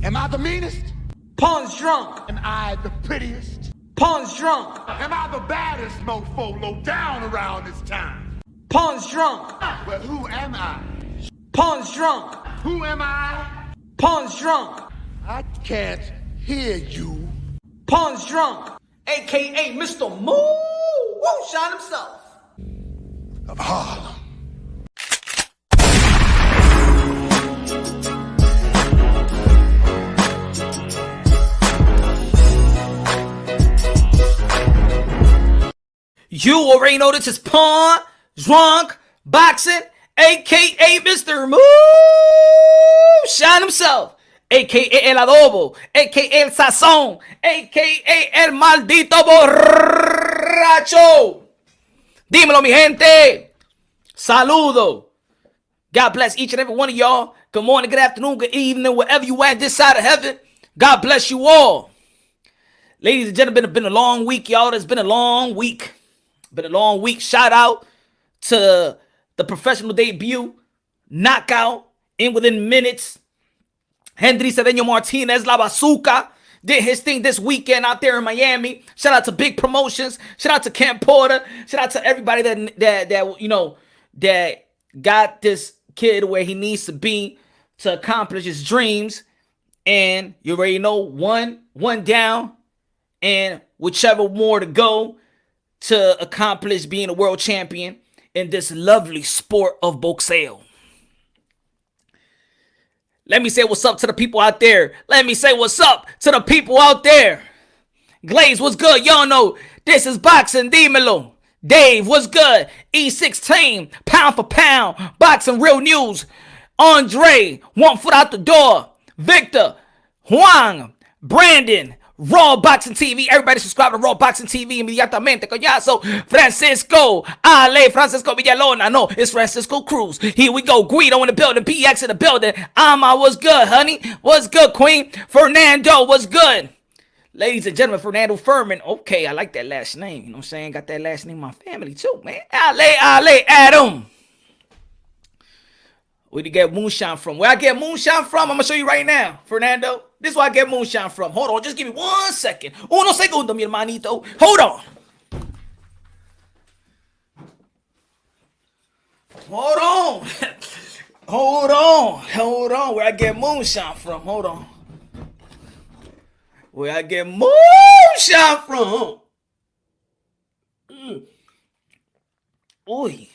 Am I the meanest? PUNSH drunk. Am I the prettiest? PUNSH drunk. Am I the baddest mofo low down around this town? PUNSH drunk. Well, who am I? PUNSH drunk. Who am I? PUNSH drunk. I can't hear you. PUNSH drunk. AKA Mr. Moonshine himself. Of Harlem. You already know this is Pawn, Drunk, Boxing, a.k.a. Mr. Moonshine himself, a.k.a. El Adobo, a.k.a. El Sazón, a.k.a. El Maldito Borracho. Dímelo, mi gente. Saludo. God bless each and every one of y'all. Good morning, good afternoon, good evening, wherever you at this side of heaven. God bless you all. Ladies and gentlemen, it's been a long week, y'all. It's been a long week. Been a long week. Shout out to the professional debut, knockout in within minutes. Hendry Cedeño Martinez, La Bazooka, did his thing this weekend out there in Miami. Shout out to Big Promotions. Shout out to Camp Porter. Shout out to everybody that got this kid where he needs to be to accomplish his dreams. And you already know, one down, and whichever more to go to accomplish being a world champion in this lovely sport of boxeo. Let me say what's up to the people out there. Let me say what's up to the people out there. Glaze, what's good? Y'all know this is Boxing. Dímelo. Dave, what's good? E16, pound for pound, boxing real news. Andre, 1 foot out the door. Victor, Juan, Brandon, Raw Boxing TV. Everybody subscribe to Raw Boxing TV inmediatamente. Coñazo. Francisco Villalona. No, it's Francisco Cruz. Here we go. Guido in the building. PX in the building. Ama, what's good, honey? What's good, Queen? Fernando, what's good? Ladies and gentlemen, Fernando Furman. Okay, I like that last name. You know what I'm saying? Got that last name in my family too, man. Ale, Adam. Where do you get moonshine from? Where I get moonshine from, I'm going to show you right now, Fernando. This is where I get moonshine from. Hold on, just give me 1 second. Uno segundo, mi hermanito. Hold on. Hold on. Where I get moonshine from. Hold on. Where I get moonshine from. Uy,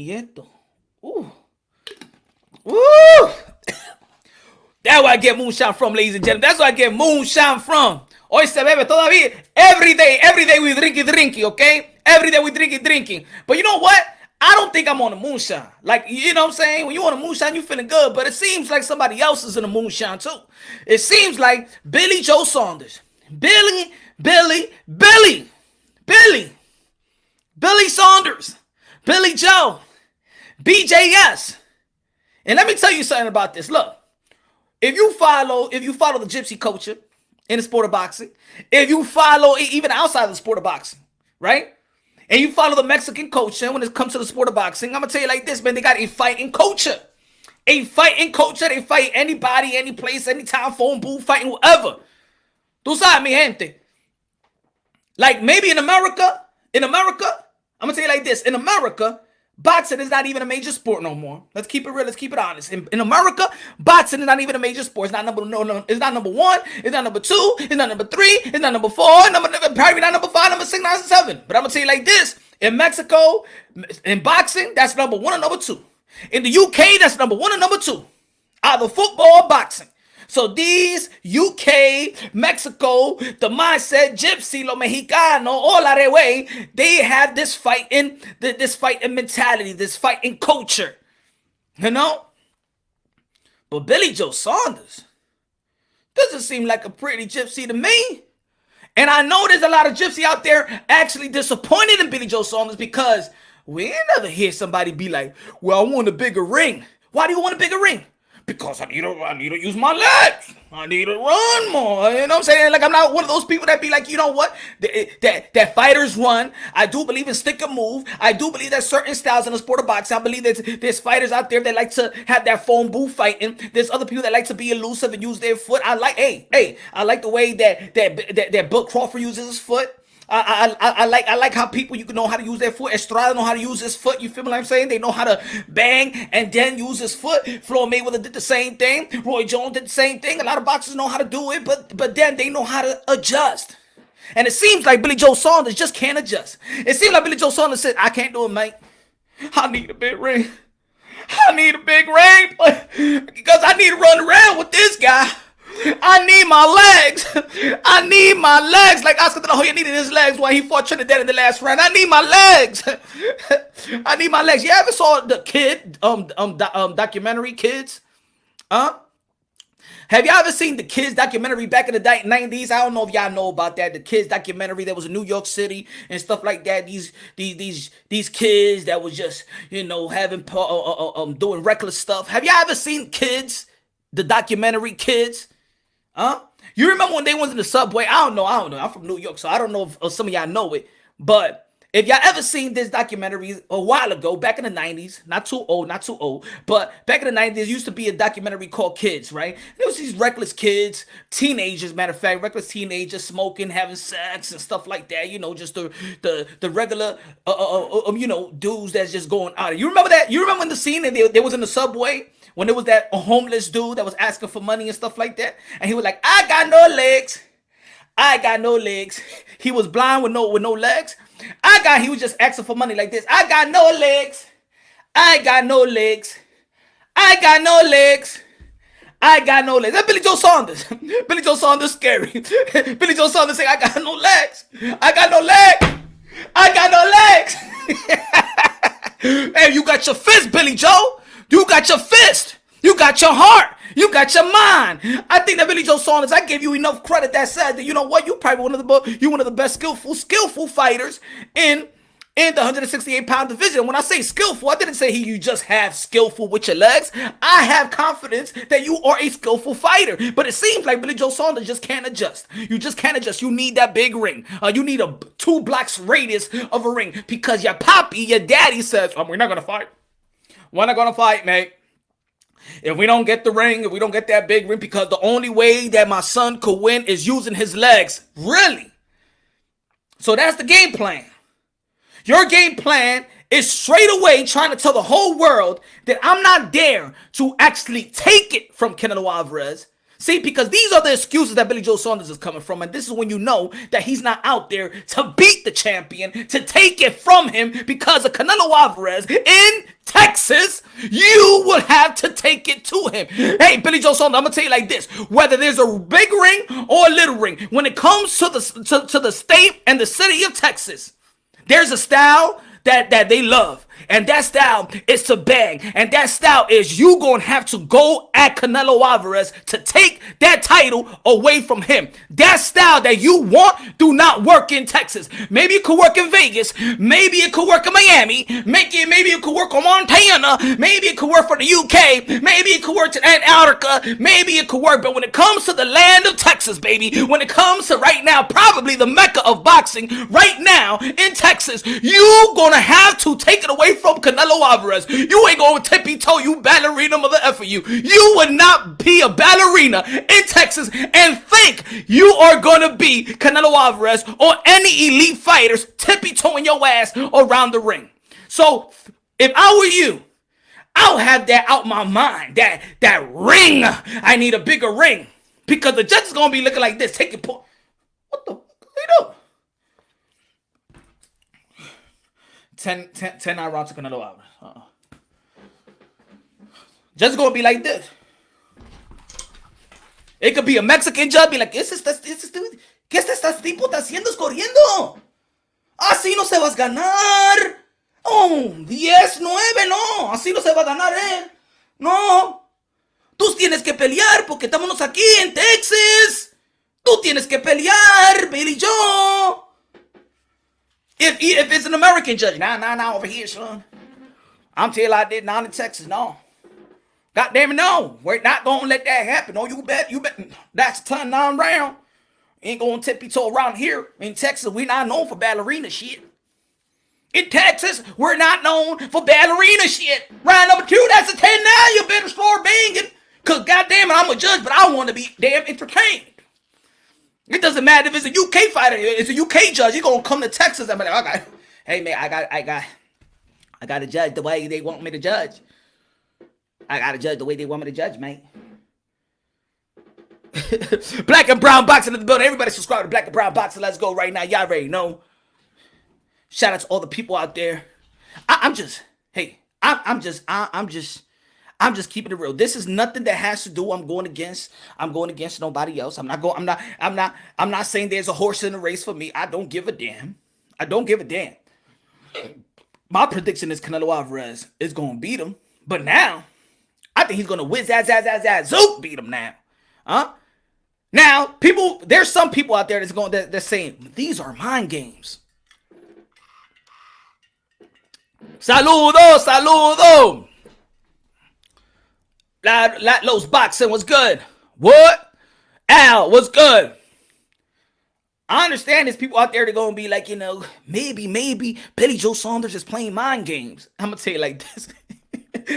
esto. Woo! That's where I get moonshine from, ladies and gentlemen. That's where I get moonshine from. Hoy se bebe todavía. Every day we drinking, okay? Every day we drinking. But you know what? I don't think I'm on the moonshine. Like, you know what I'm saying? When you on the moonshine, you feeling good. But it seems like somebody else is in the moonshine too. It seems like Billy Joe Saunders. Billy Saunders. Billy Joe. BJS. And let me tell you something about this. Look, if you follow the gypsy culture in the sport of boxing, if you follow even outside of the sport of boxing, right? And you follow the Mexican culture when it comes to the sport of boxing, I'm going to tell you like this, man, they got a fighting culture. They fight anybody, any place, anytime, phone booth, fighting whoever. Tú sabes, mi gente. Like maybe in America, I'm going to tell you like this. In America, boxing is not even a major sport no more. Let's keep it real. Let's keep it honest. In America, boxing is not even a major sport. It's not number one. It's not number two. It's not number three. It's not number four. Probably not number five, number six, number seven. But I'm gonna tell you like this: in Mexico, in boxing, that's number one and number two. In the UK, that's number one and number two. Either football or boxing. So these UK, Mexico, the mindset, Gypsy, lo Mexicano, all that way, they have this fighting mentality, this fighting culture, you know? But Billy Joe Saunders doesn't seem like a pretty gypsy to me. And I know there's a lot of gypsy out there actually disappointed in Billy Joe Saunders because we ain't never hear somebody be like, well, I want a bigger ring. Why do you want a bigger ring? Because I need to use my legs. I need to run more. You know what I'm saying? Like, I'm not one of those people that be like, you know what? That fighters run. I do believe in stick and move. I do believe that certain styles in the sport of boxing. I believe that there's fighters out there that like to have that phone booth fighting. There's other people that like to be elusive and use their foot. I like the way that Buck Crawford uses his foot. I like how people you can know how to use their foot. Estrada know how to use his foot. You feel me? What I'm saying, they know how to bang and then use his foot. Floyd Mayweather did the same thing. Roy Jones did the same thing. A lot of boxers know how to do it, but then they know how to adjust. And it seems like Billy Joe Saunders just can't adjust. It seems like Billy Joe Saunders said, "I can't do it, mate. I need a big ring. I need a big ring because I need to run around with this guy." I need my legs. I need my legs. Like Oscar De La Hoya needed his legs while he fought Trinidad in the last round. I need my legs. I need my legs. You ever saw the kid documentary Kids? Huh? Have y'all ever seen the Kids documentary back in the 90s? I don't know if y'all know about that. The Kids documentary that was in New York City and stuff like that. These kids that was just, having doing reckless stuff. Have y'all ever seen Kids? The documentary Kids? Huh? You remember when they was in the subway? I don't know. I'm from New York, so I don't know if some of y'all know it. But if y'all ever seen this documentary a while ago, back in the 90s, not too old, but back in the 90s, there used to be a documentary called Kids, right? There was these reckless kids, teenagers, matter of fact, reckless teenagers smoking, having sex and stuff like that. Just the regular, dudes that's just going out. You remember that? You remember when the scene and they was in the subway? When there was that homeless dude that was asking for money and stuff like that, and he was like, "I got no legs. I got no legs." He was blind with no legs. He was just asking for money like this. "I got no legs. I got no legs. I got no legs. I got no legs." That's Billy Joe Saunders. Billy Joe Saunders scary. Billy Joe Saunders saying, "I got no legs. I got no legs. I got no legs." Hey, you got your fist, Billy Joe. You got your fist. You got your heart. You got your mind. I think that Billy Joe Saunders, I give you enough credit that said that, you know what, you're probably one of the best skillful fighters in the 168-pound division. When I say skillful, I didn't say you just have skillful with your legs. I have confidence that you are a skillful fighter. But it seems like Billy Joe Saunders just can't adjust. You just can't adjust. You need that big ring. You need a 2 blocks radius of a ring because your daddy says, "We're not going to fight. We're not going to fight, mate. If we don't get the ring, if we don't get that big ring, because the only way that my son could win is using his legs." Really? So that's the game plan. Your game plan is straight away trying to tell the whole world that I'm not there to actually take it from Canelo Alvarez. See, because these are the excuses that Billy Joe Saunders is coming from. And this is when you know that he's not out there to beat the champion, to take it from him, because of Canelo Alvarez in Texas, you will have to take it to him. Hey, Billy Joe Saunders, I'm going to tell you like this. Whether there's a big ring or a little ring, when it comes to the state and the city of Texas, there's a style that they love. And that style is to bang. And that style is you gonna have to go at Canelo Alvarez to take that title away from him. That style that you want do not work in Texas. Maybe it could work in Vegas. Maybe it could work in Miami. Maybe it could work on Montana. Maybe it could work for the UK. Maybe it could work in Antarctica. Maybe it could work. But when it comes to the land of Texas, baby, when it comes to right now, probably the mecca of boxing, right now in Texas, you gonna have to take it away from Canelo Alvarez. You ain't going to tippy-toe, you ballerina mother effer you. You would not be a ballerina in Texas and think you are going to beat Canelo Alvarez or any elite fighters tippy-toeing your ass around the ring. So, if I were you, I'll have that out my mind. That ring. I need a bigger ring. Because the judge is going to be looking like this. Take your point. What the fuck are you doing? 10 rounds to Canelo Alvarez. Just gonna be like this. It could be a Mexican judge, be like, ¿qué este tipo está haciendo? Es corriendo. Así no se vas a ganar. Oh, 10-9, no. Así no se va a ganar, No. Tú tienes que pelear porque estamos aquí en Texas. Tú tienes que pelear, Billy Joe. If it's an American judge, nah, over here, son. I'm telling you like that, not in Texas, no. God damn it, no. We're not gonna let that happen. Oh, you bet. That's turn 9 round. Ain't gonna tippy-toe around here. In Texas, we're not known for ballerina shit. In Texas, we're not known for ballerina shit. Round number 2, that's a 10 now. You better start banging. Cause goddamn it, I'm a judge, but I want to be damn entertained. It doesn't matter if it's a UK fighter, it's a UK judge. You're gonna come to Texas and be like, hey man, I got to judge the way they want me to judge. I got to judge the way they want me to judge, man. Black and Brown Boxing in the building. Everybody subscribe to Black and Brown Boxing. Let's go right now. Y'all already know. Shout out to all the people out there. I'm just keeping it real. This is nothing that has to do. I'm going against nobody else. I'm not saying there's a horse in the race for me. I don't give a damn. My prediction is Canelo Alvarez is going to beat him. But now, I think he's going to whiz, zoop, beat him now. Huh? Now, there's some people out there that's saying, these are mind games. Saludo. Los Boxing was good. What? Al, what's good? I understand there's people out there that going to be like, maybe Billy Joe Saunders is playing mind games. I'm going to tell you like this.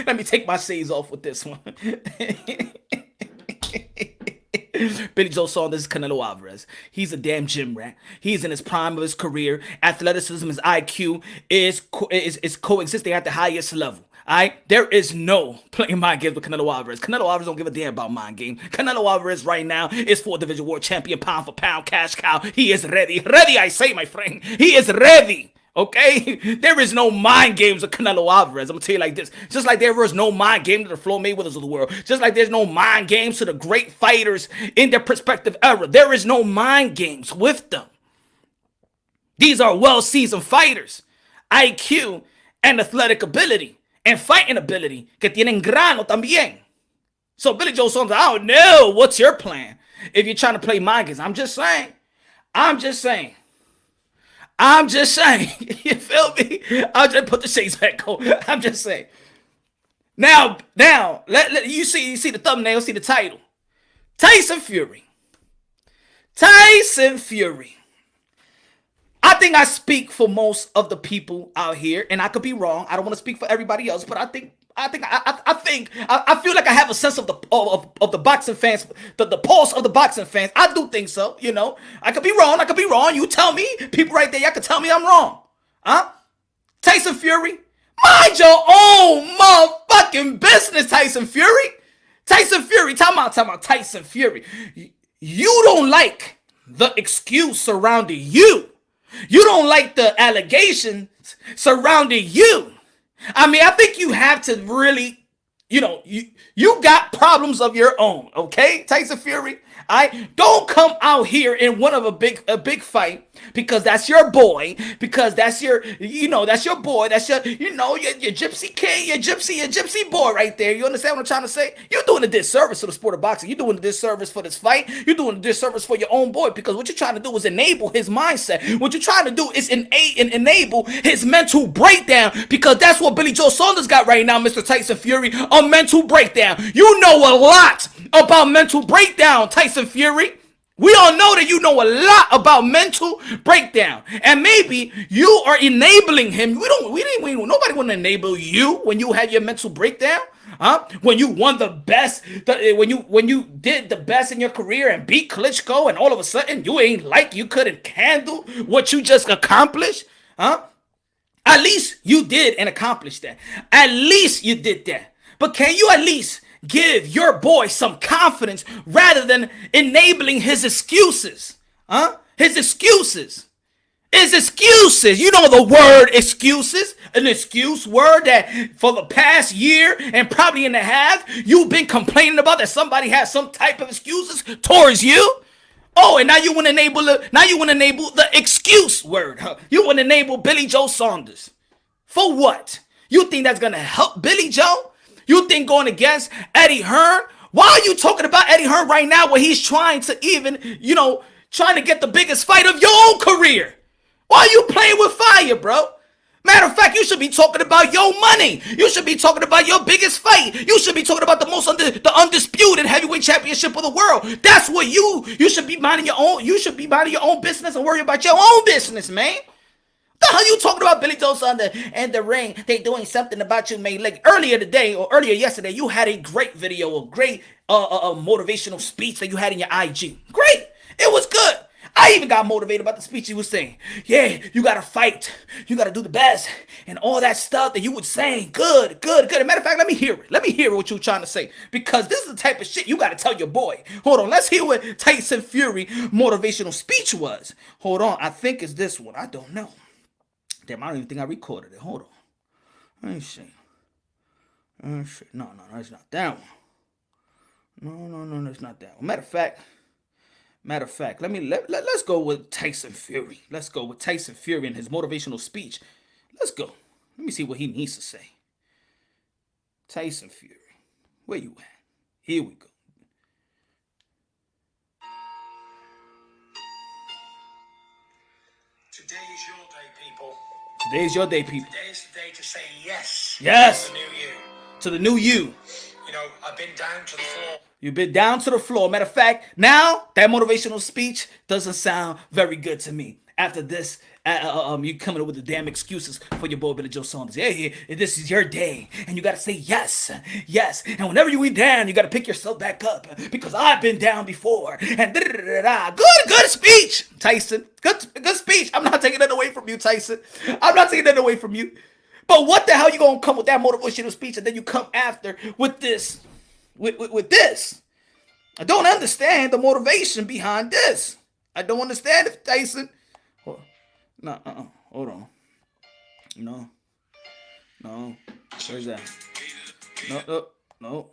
Let me take my shades off with this one. Billy Joe Saunders is Canelo Alvarez. He's a damn gym rat. He's in his prime of his career. Athleticism, his IQ is coexisting at the highest level. Alright? There is no playing mind games with Canelo Alvarez. Canelo Alvarez don't give a damn about mind game. Canelo Alvarez right now is 4th division world champion, pound for pound, cash cow. He is ready. Ready, I say, my friend. He is ready. Okay? There is no mind games with Canelo Alvarez. I'm gonna tell you like this. Just like there was no mind game to the Floyd Mayweathers of the world. Just like there's no mind games to the great fighters in their prospective era. There is no mind games with them. These are well-seasoned fighters. IQ and athletic ability. And fighting ability, que tienen grano también. So Billy Joe Saunders, I don't know what's your plan if you're trying to play mind games. I'm just saying. You feel me? I'll just put the shades back on. I'm just saying. Now, let you see the thumbnail, see the title. Tyson Fury. I think I speak for most of the people out here, and I could be wrong. I don't want to speak for everybody else, but I feel like I have a sense of the boxing fans, the pulse of the boxing fans. I do think so. I could be wrong. You tell me, people right there, y'all can tell me I'm wrong. Huh? Tyson Fury, mind your own motherfucking business. Tyson Fury, time out. Tyson Fury, you don't like the excuse surrounding you. You don't like the allegations surrounding you. I mean, I think you have to really, you got problems of your own, okay, Tyson Fury? Don't come out here in one of a big fight because that's your boy, because that's your boy, that's your gypsy king, your gypsy boy right there. You understand what I'm trying to say? You're doing a disservice to the sport of boxing. You're doing a disservice for this fight. You're doing a disservice for your own boy because what you're trying to do is enable his mindset. What you're trying to do is enable his mental breakdown because that's what Billy Joe Saunders got right now, Mr. Tyson Fury, a mental breakdown. You know a lot about mental breakdown, Tyson Fury. We all know that you know a lot about mental breakdown, and maybe you are enabling him. Nobody want to enable you when you had your mental breakdown, huh? When you won the best, when you did the best in your career and beat Klitschko, and all of a sudden you couldn't handle what you just accomplished, huh? At least you did and accomplished that. At least you did that. But can you at least give your boy some confidence rather than enabling his excuses? Huh? His excuses. You know the word excuses. An excuse word that for the past year and probably and a half, you've been complaining about that somebody has some type of excuses towards you. Oh, and now you want to enable the excuse word, huh? You want to enable Billy Joe Saunders. For what? You think that's going to help Billy Joe? You think going against Eddie Hearn? Why are you talking about Eddie Hearn right now when he's trying to trying to get the biggest fight of your own career? Why are you playing with fire, bro? Matter of fact, you should be talking about your money. You should be talking about your biggest fight. You should be talking about the undisputed heavyweight championship of the world. That's what you should be minding your own. You should be minding your own business and worry about your own business, man. The hell you talking about, Billy Joe Saunders and the ring? They doing something about you, man. Like earlier today or earlier yesterday, you had a great video, a great motivational speech that you had in your IG. Great, it was good. I even got motivated about the speech you was saying. Yeah, you gotta fight. You gotta do the best. And all that stuff that you would say. Good. As a matter of fact, let me hear it. Let me hear what you're trying to say. Because this is the type of shit you gotta tell your boy. Hold on, let's hear what Tyson Fury motivational speech was. Hold on, I think it's this one. I don't know. Damn, I don't even think I recorded it. Hold on. Let me see. No, it's not that one. No, it's not that one. Matter of fact, let's go with Tyson Fury. Let's go with Tyson Fury and his motivational speech. Let's go. Let me see what he needs to say. Tyson Fury. Where you at? Here we go. Today is your day, people. Today is your day, people. Today is the day to say yes. Yes. To the new you. To the new you. You know, I've been down to the floor. You've been down to the floor. Matter of fact, now that motivational speech doesn't sound very good to me. After this, you coming up with the damn excuses for your boy Billy Joe Saunders. Yeah, this is your day, and you gotta say yes. And whenever you went down, you gotta pick yourself back up because I've been down before. And good speech, Tyson. Good speech. I'm not taking that away from you, Tyson. I'm not taking that away from you. But what the hell you gonna come with that motivational speech and then you come after with this? With this, I don't understand the motivation behind this. I don't understand it, Tyson. Hold on. No. Where's that? No.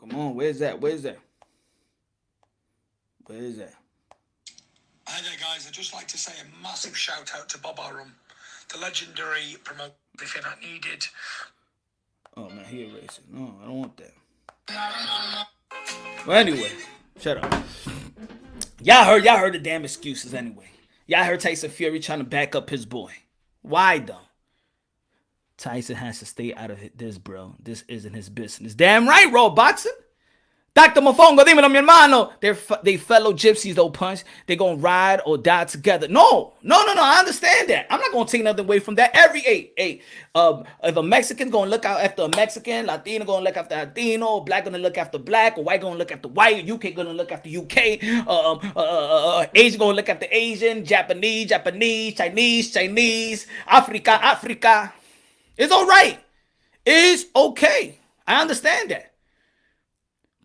Come on, where's that? Hi there, guys. I'd just like to say a massive shout out to Bob Arum, the legendary promoter, everything I needed. Oh man, he erased it. No, I don't want that. Well, anyway, shut up. Y'all heard the damn excuses anyway. Y'all heard Tyson Fury trying to back up his boy. Why though? Tyson has to stay out of this, bro. This isn't his business. Damn right, Raw Boxing. Dr. Mofongo, dímelo, mi hermano. They fellow gypsies, though, Punch. They gonna ride or die together. No. I understand that. I'm not gonna take nothing away from that. If a Mexican gonna look out after a Mexican, Latino gonna look after Latino, black gonna look after black, or white gonna look after white, UK gonna look after UK, Asian gonna look after Asian, Japanese, Chinese, Africa. It's all right. It's okay. I understand that.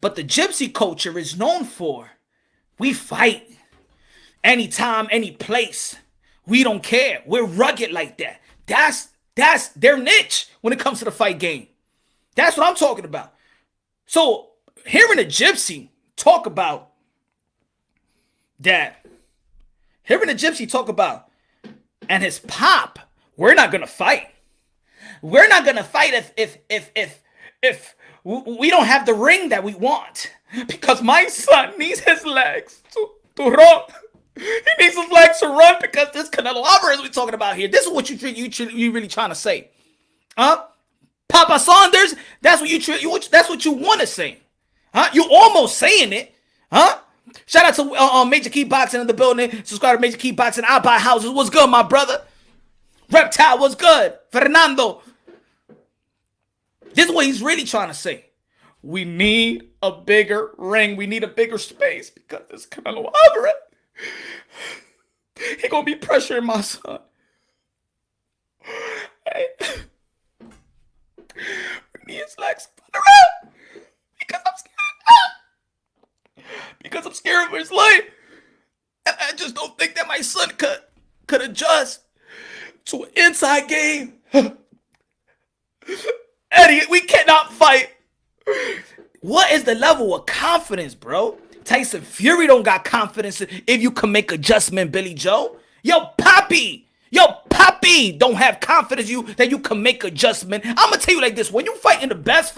But the gypsy culture is known for, we fight anytime, any place. We don't care. We're rugged like that. That's their niche when it comes to the fight game. That's what I'm talking about. So hearing a gypsy talk about that, and his pop, we're not gonna fight. We're not gonna fight if we don't have the ring that we want, because my son needs his legs to run. He needs his legs to run because this Canelo Alvarez we're talking about here. This is what you really trying to say, huh? Papa Saunders, that's what you want to say, huh? You almost saying it, huh? Shout out to Major Key Boxing in the building. Subscribe to Major Key Boxing. I buy houses. What's good, my brother? Reptile, what's good? Fernando. This is what he's really trying to say. We need a bigger ring. We need a bigger space because this Canelo Alvarez, he gonna be pressuring my son. Hey. We need his legs around because I'm scared. Because I'm scared for his life. And I just don't think that my son could adjust to an inside game. Eddie, we cannot fight. What is the level of confidence, bro? Tyson Fury don't got confidence if you can make adjustment, Billy Joe. Yo, Poppy don't have confidence that you can make adjustment. I'm gonna tell you like this: when you fight in the best,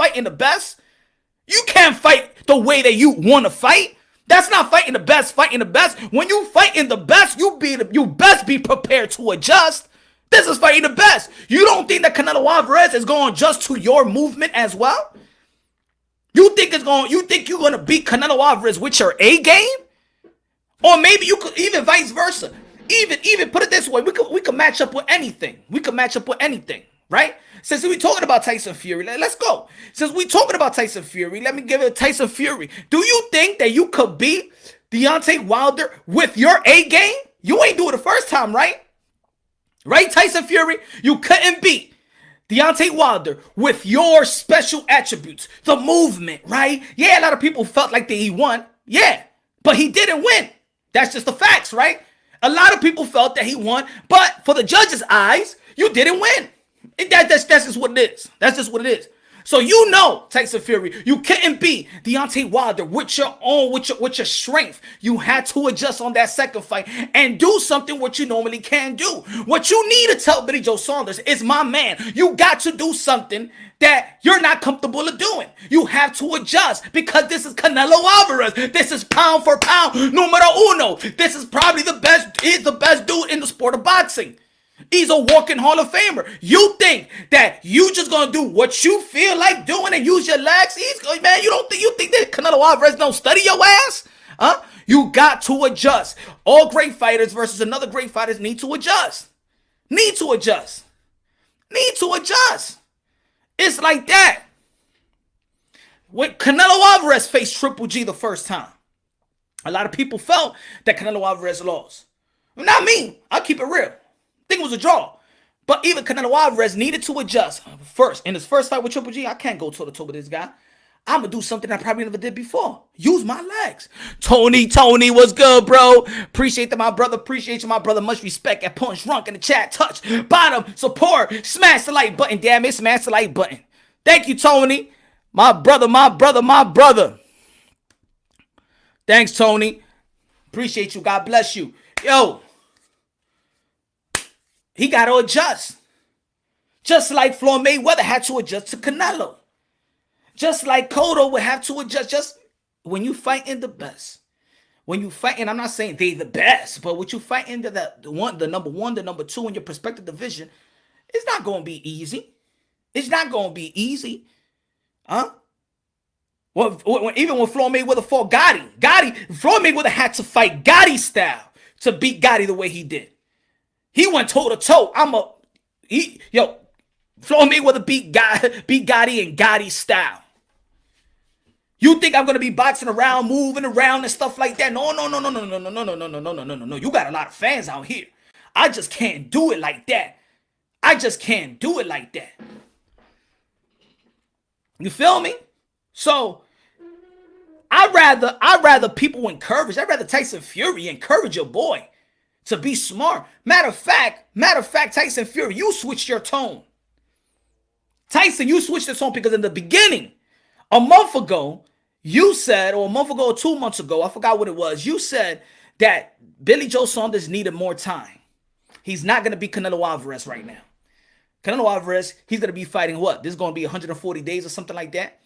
you can't fight the way that you want to fight. That's not fighting the best. Fighting the best. When you fighting the best, you best be prepared to adjust. This is fighting the best. You don't think that Canelo Alvarez is going to adjust to your movement as well? You think you're gonna beat Canelo Alvarez with your A game? Or maybe you could even vice versa. Even put it this way, we could match up with anything. We could match up with anything, right? Since we're talking about Tyson Fury, let's go. Since we're talking about Tyson Fury, let me give it a Tyson Fury. Do you think that you could beat Deontay Wilder with your A game? You ain't do it the first time, right? Right, Tyson Fury? You couldn't beat Deontay Wilder with your special attributes, the movement, right? Yeah, a lot of people felt like he won. Yeah, but he didn't win. That's just the facts, right? A lot of people felt that he won, but for the judge's eyes, you didn't win. That's just what it is. That's just what it is. So you know, Tyson Fury, you couldn't beat Deontay Wilder with your strength. You had to adjust on that second fight and do something what you normally can't do. What you need to tell Billy Joe Saunders is, my man, you got to do something that you're not comfortable of doing. You have to adjust because this is Canelo Alvarez. This is pound for pound numero uno. This is probably the best. He's the best dude in the sport of boxing. He's a walking Hall of Famer. You think that you just gonna do what you feel like doing and use your legs? Man, you think that Canelo Alvarez don't study your ass? Huh? You got to adjust. All great fighters versus another great fighters need to adjust. Need to adjust. It's like that. When Canelo Alvarez faced Triple G the first time, a lot of people felt that Canelo Alvarez lost. Not me. I'll keep it real. I think it was a draw. But even Canelo Alvarez needed to adjust. First, in his first fight with Triple G, I can't go toe-to-toe with this guy. I'm going to do something I probably never did before. Use my legs. Tony, what's good, bro? Appreciate that, my brother. Appreciate you, my brother. Much respect at PUNSH Runk in the chat. Touch, bottom, support. Smash the like button. Damn it, smash the like button. Thank you, Tony. My brother. Thanks, Tony. Appreciate you. God bless you. Yo. He got to adjust. Just like Floyd Mayweather had to adjust to Canelo. Just like Cotto would have to adjust. Just when you fight in the best. When you fight, and I'm not saying they the best, but when you fight into the number one, the number two in your prospective division, it's not going to be easy. It's not going to be easy. Huh? Well, even when Floyd Mayweather fought Gotti, Floyd Mayweather had to fight Gotti style to beat Gotti the way he did. He went toe-to-toe. Floyd Mayweather beat Gotti in Gotti style. You think I'm going to be boxing around, moving around and stuff like that? No. You got a lot of fans out here. I just can't do it like that. You feel me? So I'd rather people encourage. I'd rather Tyson Fury encourage your boy to be smart. Matter of fact, Tyson Fury, you switched your tone. Tyson, you switched your tone because in the beginning, a month ago, you said, or a month ago or 2 months ago, I forgot what it was, you said that Billy Joe Saunders needed more time. He's not going to be Canelo Alvarez right now. Canelo Alvarez, he's going to be fighting what? This is going to be 140 days or something like that.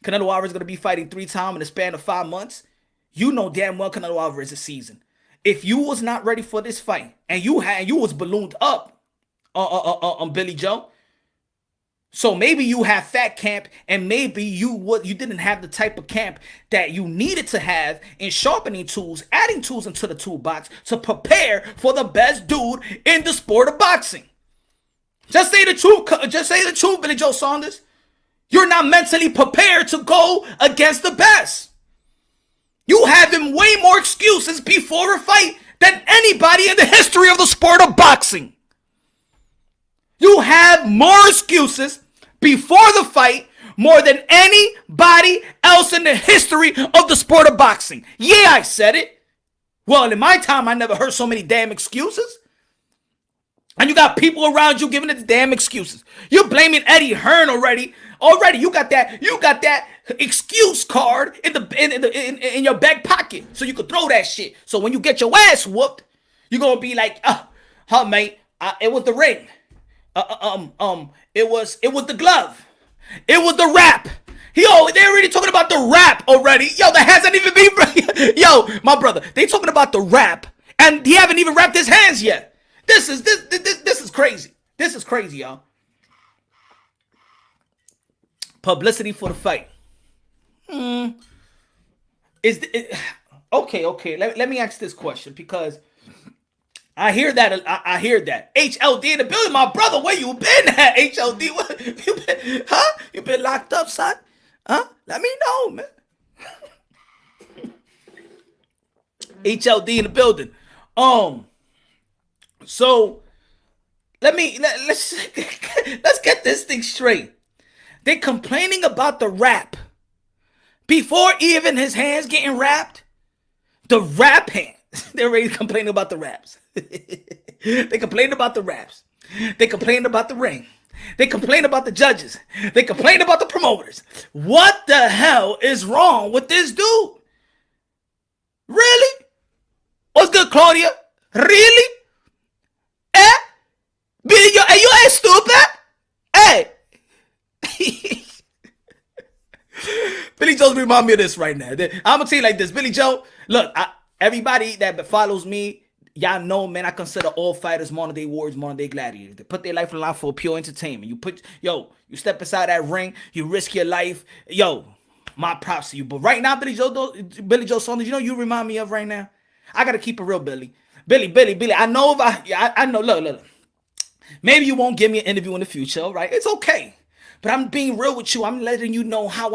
Canelo Alvarez is going to be fighting 3 times in the span of 5 months. You know damn well Canelo Alvarez is seasoned. If you was not ready for this fight and you was ballooned up on Billy Joe, so maybe you have fat camp and maybe you didn't have the type of camp that you needed to have in sharpening tools, adding tools into the toolbox to prepare for the best dude in the sport of boxing. Just say the truth, Billy Joe Saunders. You're not mentally prepared to go against the best. You have him way more excuses before a fight than anybody in the history of the sport of boxing. You have more excuses before the fight more than anybody else in the history of the sport of boxing. Yeah, I said it. Well, in my time, I never heard so many damn excuses. And you got people around you giving it the damn excuses. You're blaming Eddie Hearn already. You got that excuse card in your back pocket, so you could throw that shit. So when you get your ass whooped, you're gonna be like, mate, it was the ring. It was the glove. It was the rap. They're already talking about the rap already. Yo, that hasn't even been. Yo, my brother, they talking about the rap, and he haven't even wrapped his hands yet. This is crazy. This is crazy, y'all. Publicity for the fight. Okay. Let me ask this question, because I hear that. I hear that. HLD in the building, my brother. Where you been at, HLD? What, you been, huh? You been locked up, son? Huh? Let me know, man. HLD in the building. So let's get this thing straight. They're complaining about the rap before even his hands getting wrapped. The rap hands. They're already complaining about the raps. They complain about the raps. They complain about the ring. They complain about the judges. They complain about the promoters. What the hell is wrong with this dude? Really? What's good, Claudia? Really? Billy, you ain't stupid? Hey. Billy Joe's remind me of this right now. I'm gonna tell you like this. Billy Joe, look, everybody that follows me, y'all know, man, I consider all fighters modern day warriors, modern day gladiators. They put their life on the line for pure entertainment. You step inside that ring, you risk your life. Yo, my props to you. But right now, Billy Joe Saunders, you know you remind me of right now? I gotta keep it real, Billy. Billy. I know I know. Look. Maybe you won't give me an interview in the future, right? It's okay. But I'm being real with you. I'm letting you know how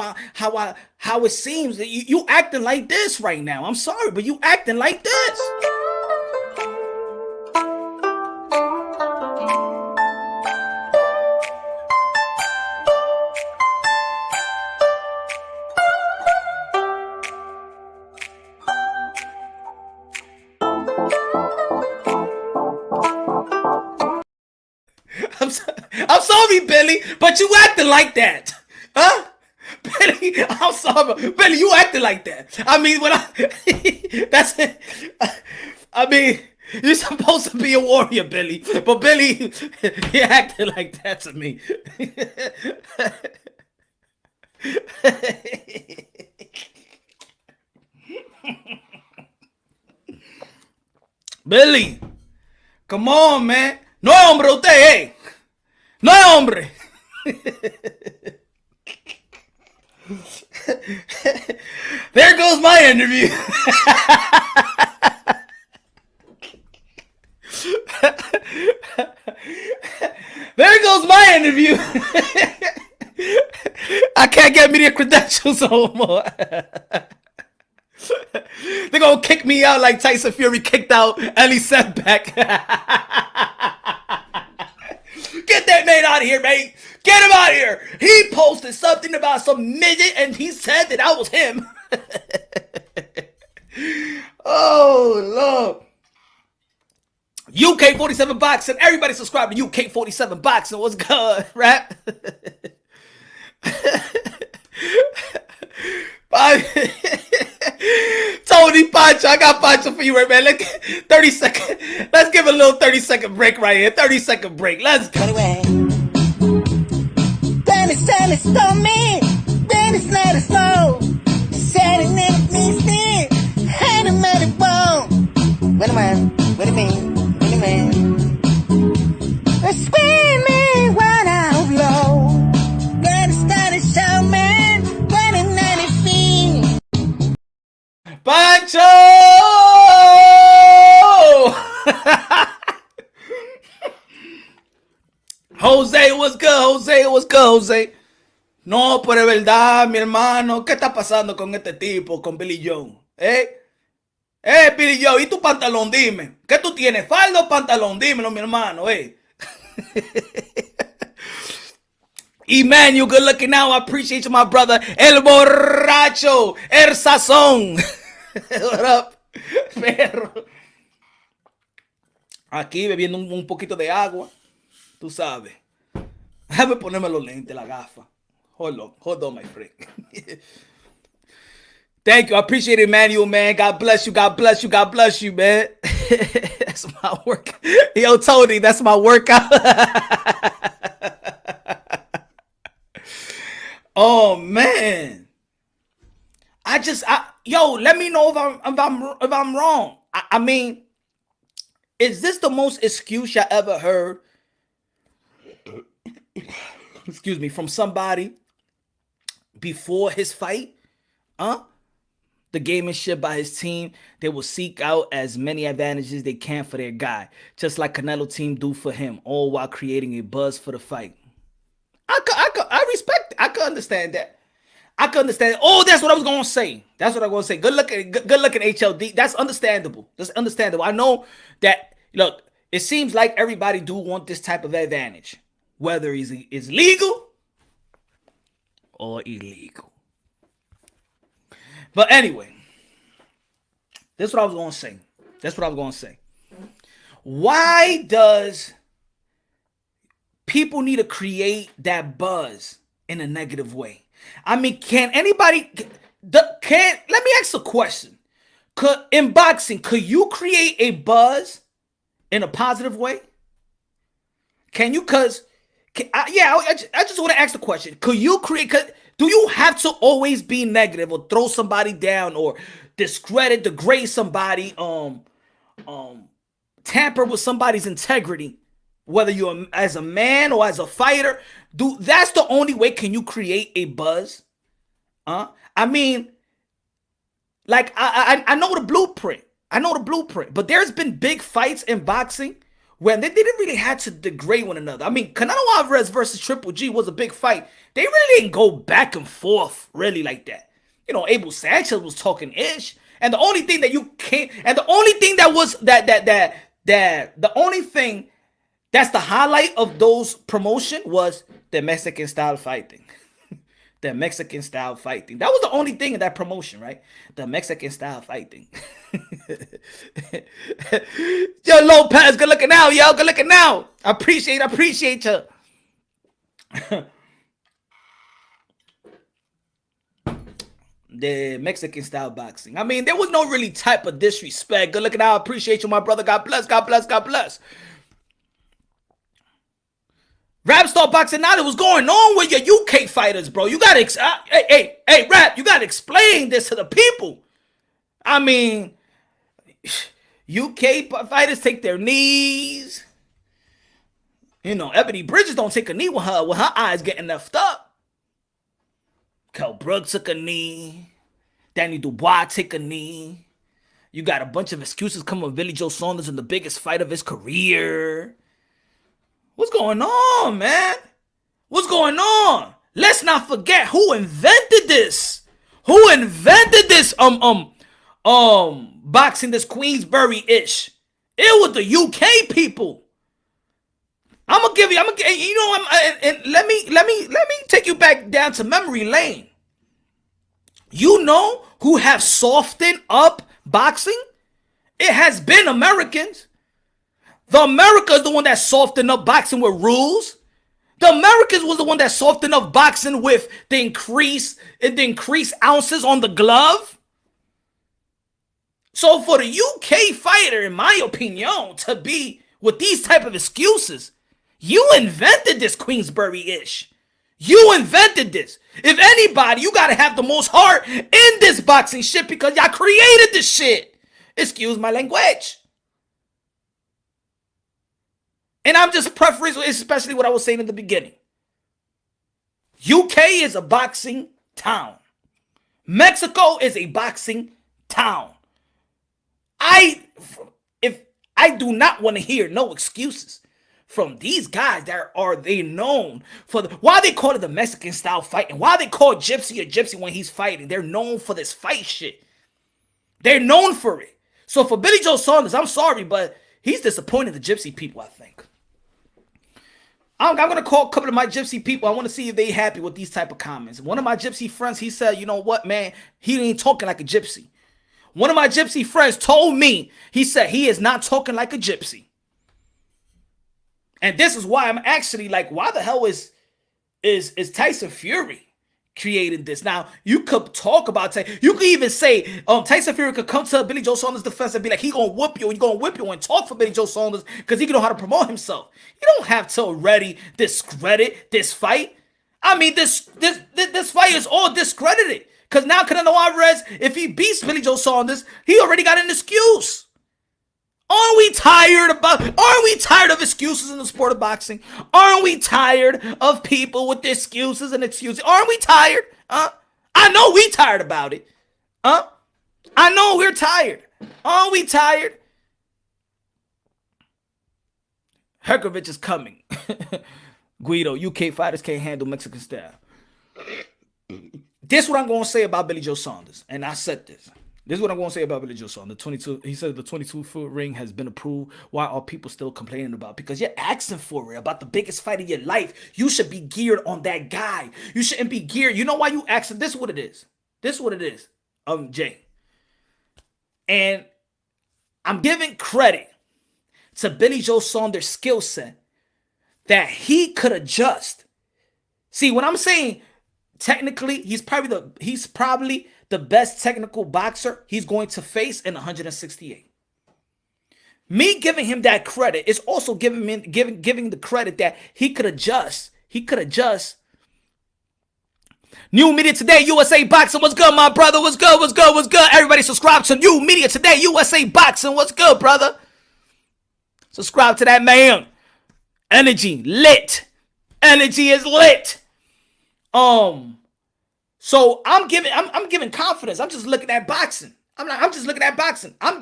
it seems that you acting like this right now. I'm sorry, but you acting like this. I'm sorry, Billy, but you acting like that, huh? Billy, I'm sorry, Billy, you acting like that. I mean, that's it. I mean, you're supposed to be a warrior, Billy, but Billy, you acting like that to me. Billy, come on, man. No es hombre usted, eh. No es hombre. There goes my interview. There goes my interview. I can't get media credentials no more. They're gonna kick me out like Tyson Fury kicked out Ellie Setback. Get that man out of here, mate. Get him out of here. He posted something about some midget and he said that I was him. Oh, Lord. UK 47 Boxing. Everybody subscribe to UK 47 Boxing. What's good, rap? Tony Pancho, I got Pancho for you right, man. Let's 30 seconds. Let's give a little 30-second break right here. 30-second break. Let's go. Anyway, Dennis told me, Dennis let us know. Said it never means me. Had a many bone. Wait a minute. Wait a minute. Wait a minute. Screaming right out low. Dennis started showing me 2090 feet. Pancho! Jose, what's good, Jose? No, pero es verdad, mi hermano, ¿qué está pasando con este tipo, con Billy Joe? Billy Joe, ¿y tu pantalón? Dime, ¿qué tú tienes? ¿Falda o pantalón? Dímelo, mi hermano, Emmanuel, good looking now. I appreciate you, my brother. El borracho, el sazón. What up, perro? Aquí bebiendo un poquito de agua. Tú sabes. Déjame ponerme los lentes, la gafa. Hold on, my friend. Thank you. I appreciate it, Emmanuel, man. God bless you, man. That's my work. Yo, Tony, that's my workout. Oh man. Yo, let me know if I'm wrong. I mean, is this the most excuse I ever heard? Excuse me, from somebody before his fight? The gamemanship by his team, they will seek out as many advantages they can for their guy, just like Canelo team do for him, all while creating a buzz for the fight. I respect it. I can understand that. I can understand. Oh, that's what I was gonna say. That's what I was gonna say. Good looking HLD. That's understandable. That's understandable. I know that. Look, it seems like everybody do want this type of advantage, whether it's legal or illegal. But anyway, that's what I was gonna say. Why does people need to create that buzz in a negative way? I mean, let me ask a question. In boxing, could you create a buzz in a positive way? Can you? I just want to ask the question. Do you have to always be negative or throw somebody down or degrade somebody, tamper with somebody's integrity, whether you're as a man or as a fighter? That's the only way can you create a buzz? I mean, like I know the blueprint. But there's been big fights in boxing where they didn't really have to degrade one another. I mean, Canelo Alvarez versus Triple G was a big fight. They really didn't go back and forth really like that. You know, Abel Sanchez was talking ish, and the only thing that you can't, and the only thing that was the only thing that's the highlight of those promotion was the Mexican style fighting. The Mexican style fighting. That was the only thing in that promotion, right? The Mexican style fighting. Yo, Lopez, good looking out, yo. Good looking out. I appreciate you. The Mexican style boxing. I mean, there was no really type of disrespect. Good looking out. Appreciate you, my brother. God bless. Rap Star Boxing Now, what's going on with your UK fighters, bro? You gotta, hey, Rap, you gotta explain this to the people. I mean, UK fighters take their knees. You know, Ebony Bridges don't take a knee with her eyes getting left up. Kell Brooks took a knee. Danny Dubois took a knee. You got a bunch of excuses coming with Billy Joe Saunders in the biggest fight of his career. What's going on, man? What's going on? Let's not forget who invented this. Who invented this boxing, this Queensbury-ish? It was the UK people. Let me take you back down to memory lane. You know who have softened up boxing? It has been Americans. The Americans the one that softened up boxing with rules. The Americans was the one that softened up boxing with the increased ounces on the glove. So for the UK fighter, in my opinion, to be with these type of excuses, you invented this Queensbury-ish. You invented this. If anybody, you gotta have the most heart in this boxing shit because y'all created this shit. Excuse my language. And I'm just preferring, especially what I was saying in the beginning. UK is a boxing town. Mexico is a boxing town. I do not want to hear no excuses from these guys that are they known for why they call it the Mexican style fight and why they call Gypsy a gypsy when he's fighting. They're known for this fight shit. They're known for it. So for Billy Joe Saunders, I'm sorry, but he's disappointed the gypsy people, I think. I'm going to call a couple of my gypsy people. I want to see if they happy with these type of comments. One of my gypsy friends, he said, you know what, man? He ain't talking like a gypsy. One of my gypsy friends told me, he said he is not talking like a gypsy. And this is why I'm actually like, why the hell is Tyson Fury creating this? Now, you could talk about you could even say Tyson Fury could come to Billy Joe Saunders' defense and be like, he gonna whoop you, and you're gonna whip you and talk for Billy Joe Saunders because he can know how to promote himself. You don't have to already discredit this fight. I mean, this fight is all discredited. Because now Canelo Alvarez, if he beats Billy Joe Saunders, he already got an excuse. Aren't we tired of excuses in the sport of boxing? Aren't we tired of people with excuses and excuses? Aren't we tired? I know we tired about it. I know we're tired. Aren't we tired? Herkovich is coming. Guido, UK fighters can't handle Mexican style. This is what I'm going to say about Billy Joe Saunders. And I said this. This is what I'm going to say about Billy Joe Saunders. He said the 22-foot ring has been approved. Why are people still complaining about it? Because you're asking for it, about the biggest fight of your life. You should be geared on that guy. You shouldn't be geared. You know why you asking? This is what it is. This is what it is, Jay. And I'm giving credit to Billy Joe Saunders' skill set that he could adjust. See, when I'm saying technically, he's probably the best technical boxer he's going to face in 168. Me giving him that credit is also giving the credit that he could adjust. He could adjust. New Media Today, USA Boxing. What's good, my brother? What's good? What's good? What's good? Everybody subscribe to New Media Today, USA Boxing. What's good, brother? Subscribe to that man. Energy lit. Energy is lit. So I'm giving confidence. I'm just looking at boxing. I'm just looking at boxing. I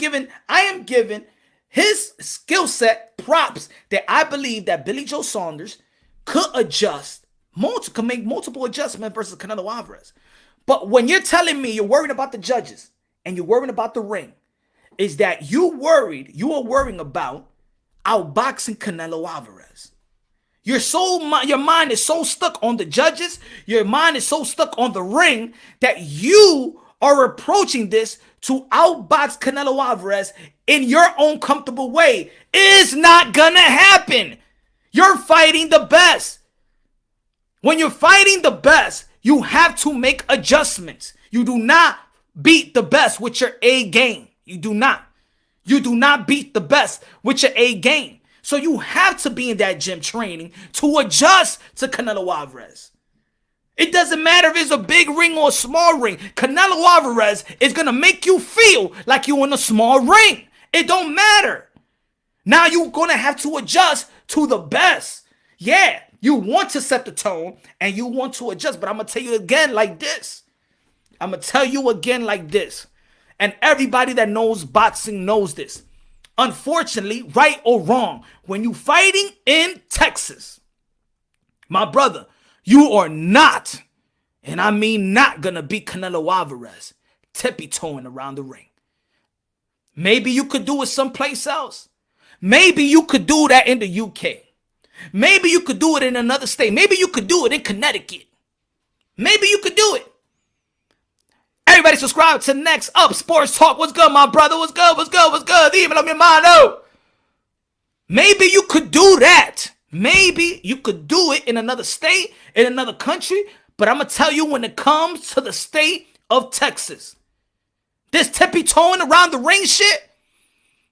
am giving his skill set props that I believe that Billy Joe Saunders could adjust, could make multiple adjustments versus Canelo Alvarez. But when you're telling me you're worried about the judges and you're worried about the ring, is that you are worrying about outboxing Canelo Alvarez. Your mind is so stuck on the judges, your mind is so stuck on the ring that you are approaching this to outbox Canelo Alvarez in your own comfortable way. It's not gonna happen. You're fighting the best. When you're fighting the best, you have to make adjustments. You do not beat the best with your A game. You do not. You do not beat the best with your A game. So you have to be in that gym training to adjust to Canelo Alvarez. It doesn't matter if it's a big ring or a small ring. Canelo Alvarez is going to make you feel like you're in a small ring. It don't matter. Now you're going to have to adjust to the best. Yeah, you want to set the tone and you want to adjust. But I'm going to tell you again like this. And everybody that knows boxing knows this. Unfortunately, right or wrong, when you fighting in Texas, my brother, you are not, and I mean not, gonna beat Canelo Alvarez tippy-toeing around the ring. Maybe you could do it someplace else. Maybe you could do that in the UK. Maybe you could do it in another state. Maybe you could do it in Connecticut. Maybe you could do it. Everybody subscribe to Next Up Sports Talk. What's good, my brother? What's good? What's good? What's good? Even on your mind, oh. Maybe you could do that. Maybe you could do it in another state, in another country. But I'm going to tell you, when it comes to the state of Texas, this tippy-toeing around the ring shit,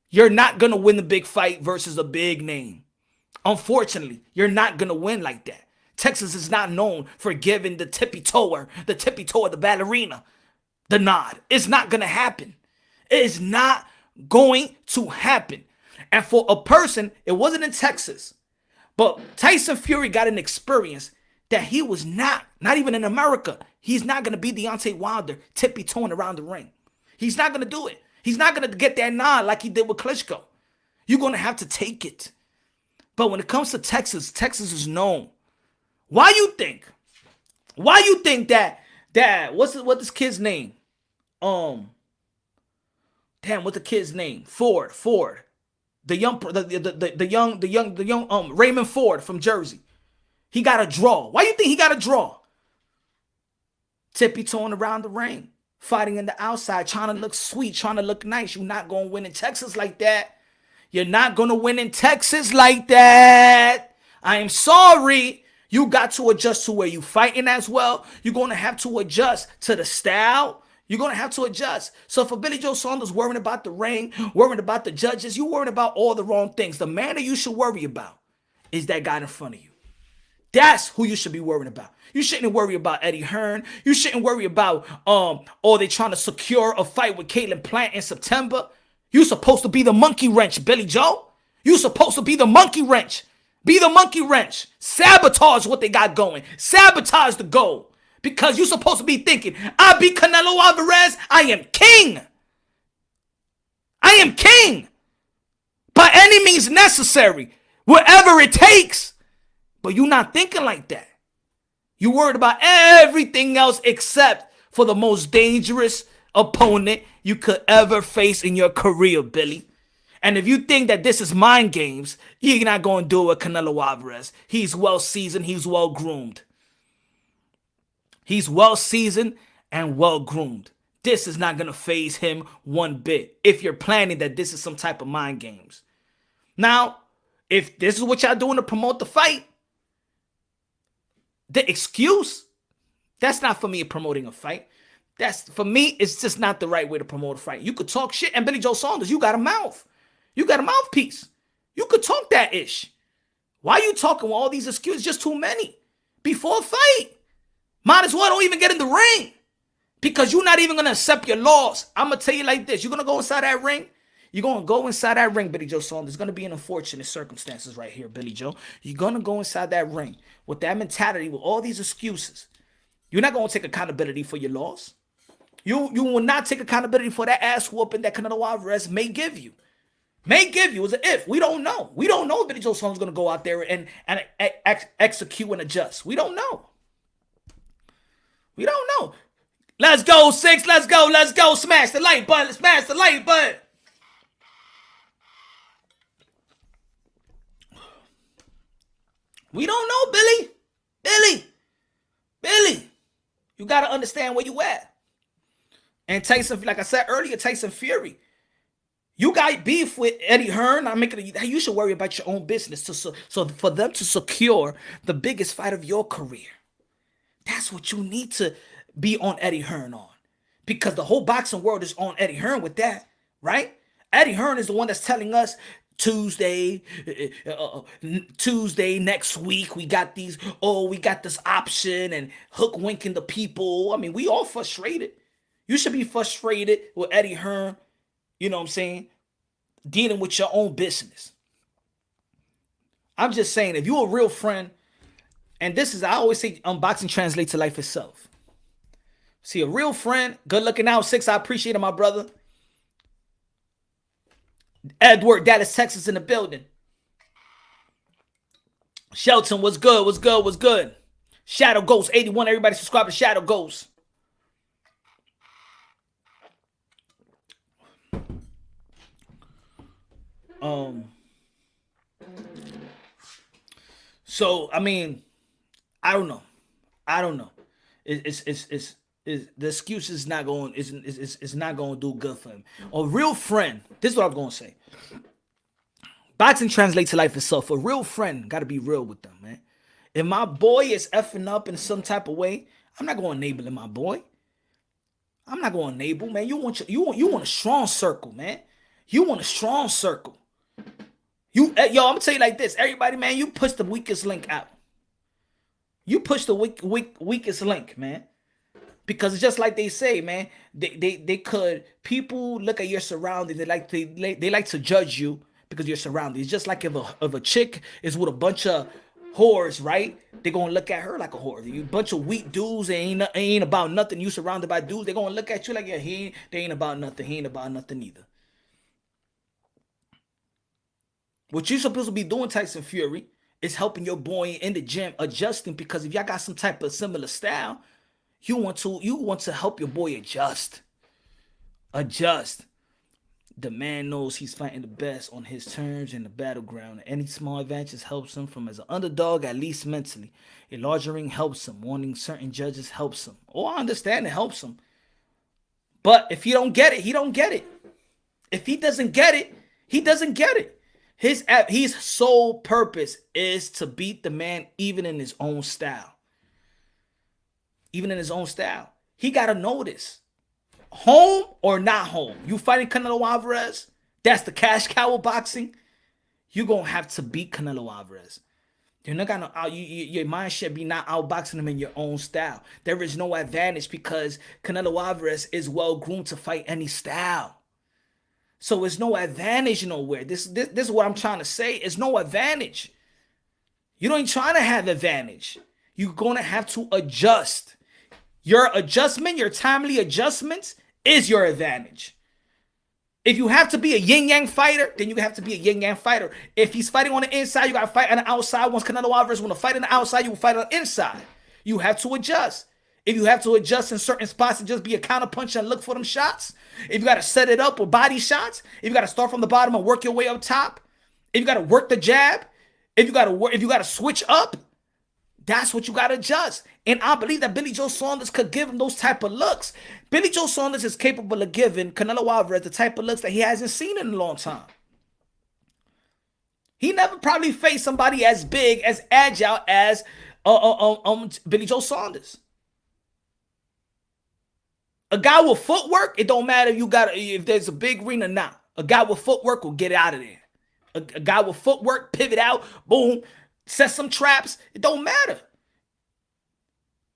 you're not going to win the big fight versus a big name. Unfortunately, you're not going to win like that. Texas is not known for giving the tippy-toer, the ballerina, the nod. It's not going to happen. It is not going to happen. And for a person, it wasn't in Texas, but Tyson Fury got an experience that he was not even in America. He's not going to be Deontay Wilder tippy-toeing around the ring. He's not going to do it. He's not going to get that nod like he did with Klitschko. You're going to have to take it. But when it comes to Texas, Texas is known. Why you think that what's this kid's name? What's the kid's name? Ford. The young Raymond Ford from Jersey. He got a draw. Why you think he got a draw? Tippy-toeing around the ring, fighting in the outside, trying to look sweet, trying to look nice. You're not going to win in Texas like that. You're not going to win in Texas like that. I am sorry. You got to adjust to where you fighting as well. You're going to have to adjust to the style. You're going to have to adjust. So for Billy Joe Saunders worrying about the ring, worrying about the judges, you worrying about all the wrong things. The man that you should worry about is that guy in front of you. That's who you should be worrying about. You shouldn't worry about Eddie Hearn. You shouldn't worry about they trying to secure a fight with Caitlin Plant in September. You supposed to be the monkey wrench, Billy Joe. You supposed to be the monkey wrench. Be the monkey wrench. Sabotage what they got going. Sabotage the goal. Because you're supposed to be thinking, I beat Canelo Alvarez. I am king. I am king. By any means necessary. Whatever it takes. But you're not thinking like that. You're worried about everything else except for the most dangerous opponent you could ever face in your career, Billy. And if you think that this is mind games, you're not going to do it with Canelo Alvarez. He's well seasoned. He's well groomed. He's well seasoned and well groomed. This is not going to faze him one bit if you're planning that this is some type of mind games. Now, if this is what y'all doing to promote the fight, the excuse, that's not for me promoting a fight. That's, for me, it's just not the right way to promote a fight. You could talk shit, and Billy Joe Saunders, you got a mouth. You got a mouthpiece. You could talk that ish. Why are you talking with all these excuses? Just too many. Before a fight. Might as well don't even get in the ring. Because you're not even going to accept your loss. I'm going to tell you like this. You're going to go inside that ring. You're going to go inside that ring, Billy Joe Saunders. There's going to be an unfortunate circumstances right here, Billy Joe. You're going to go inside that ring with that mentality, with all these excuses. You're not going to take accountability for your loss. You will not take accountability for that ass whooping that Canelo Alvarez may give you. May give you as an if. We don't know. We don't know if Billy Joe Saunders is going to go out there and execute and adjust. We don't know. We don't know. Let's go, 6. Let's go. Let's go. Smash the like button. Smash the like button. We don't know, Billy. Billy. You got to understand where you at. And Tyson, like I said earlier, Tyson Fury. You got beef with Eddie Hearn. You should worry about your own business so for them to secure the biggest fight of your career. That's what you need to be on Eddie Hearn on. Because the whole boxing world is on Eddie Hearn with that, right? Eddie Hearn is the one that's telling us Tuesday next week, we got this option and hook winking the people. I mean, we all frustrated. You should be frustrated with Eddie Hearn. You know what I'm saying? Dealing with your own business. I'm just saying, if you're a real friend, and this is, I always say, unboxing translates to life itself. See, a real friend, good looking out, 6. I appreciate it, my brother. Edward, Dallas, Texas in the building. Shelton, what's good? What's good? What's good? Shadow Ghost, 81. Everybody subscribe to Shadow Ghost. So I mean, I don't know. It's the excuse is not going. It's not going to do good for him. A real friend. This is what I'm going to say. Boxing translates to life itself. A real friend got to be real with them, man. If my boy is effing up in some type of way, I'm not going to enable my boy. I'm not going to enable, man. You want a strong circle, man. You want a strong circle. I'm gonna tell you like this, everybody, man. You push the weakest link out. You push the weakest link, man. Because it's just like they say, man. People look at your surroundings. They like to judge you because you're surrounded. It's just like if a chick is with a bunch of whores, right? They're gonna look at her like a whore. You bunch of weak dudes and ain't about nothing. You surrounded by dudes, they're gonna look at you like, yeah, they ain't about nothing. He ain't about nothing either. What you're supposed to be doing, Tyson Fury, is helping your boy in the gym adjusting, because if y'all got some type of similar style, you want to help your boy adjust. Adjust. The man knows he's fighting the best on his terms in the battleground. Any small advantage helps him from as an underdog, at least mentally. A larger ring helps him. Wanting certain judges helps him. Oh, I understand it helps him. But if he don't get it, he don't get it. If he doesn't get it, he doesn't get it. His sole purpose is to beat the man even in his own style. Even in his own style. He got to know this. Home or not home. You fighting Canelo Alvarez? That's the cash cow of boxing. You're going to have to beat Canelo Alvarez. You're not gonna your mindset be not outboxing them in your own style. There is no advantage because Canelo Alvarez is well groomed to fight any style. So it's no advantage nowhere. This is what I'm trying to say. It's no advantage. You ain't trying to have advantage. You're gonna have to adjust. Your adjustment, your timely adjustments is your advantage. If you have to be a yin-yang fighter, then you have to be a yin-yang fighter. If he's fighting on the inside, you got to fight on the outside. Once Canelo Alvarez want to fight on the outside, you will fight on the inside. You have to adjust. If you have to adjust in certain spots and just be a counterpuncher and look for them shots, if you got to set it up with body shots, if you got to start from the bottom and work your way up top, if you got to work the jab, if you got to switch up, that's what you got to adjust. And I believe that Billy Joe Saunders could give him those type of looks. Billy Joe Saunders is capable of giving Canelo Alvarez the type of looks that he hasn't seen in a long time. He never probably faced somebody as big, as agile as Billy Joe Saunders. A guy with footwork, it don't matter if there's a big ring or not. A guy with footwork will get out of there. A guy with footwork, pivot out, boom, set some traps. It don't matter.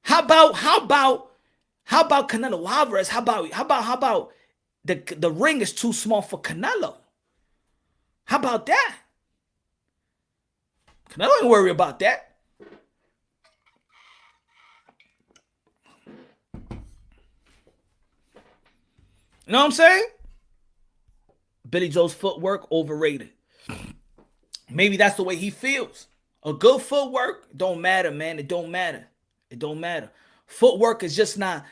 How about Canelo Alvarez? How about the ring is too small for Canelo? How about that? Canelo ain't worry about that. You know what I'm saying? Billy Joe's footwork overrated. Maybe that's the way he feels. A good footwork don't matter, man. It don't matter. It don't matter. Footwork is just not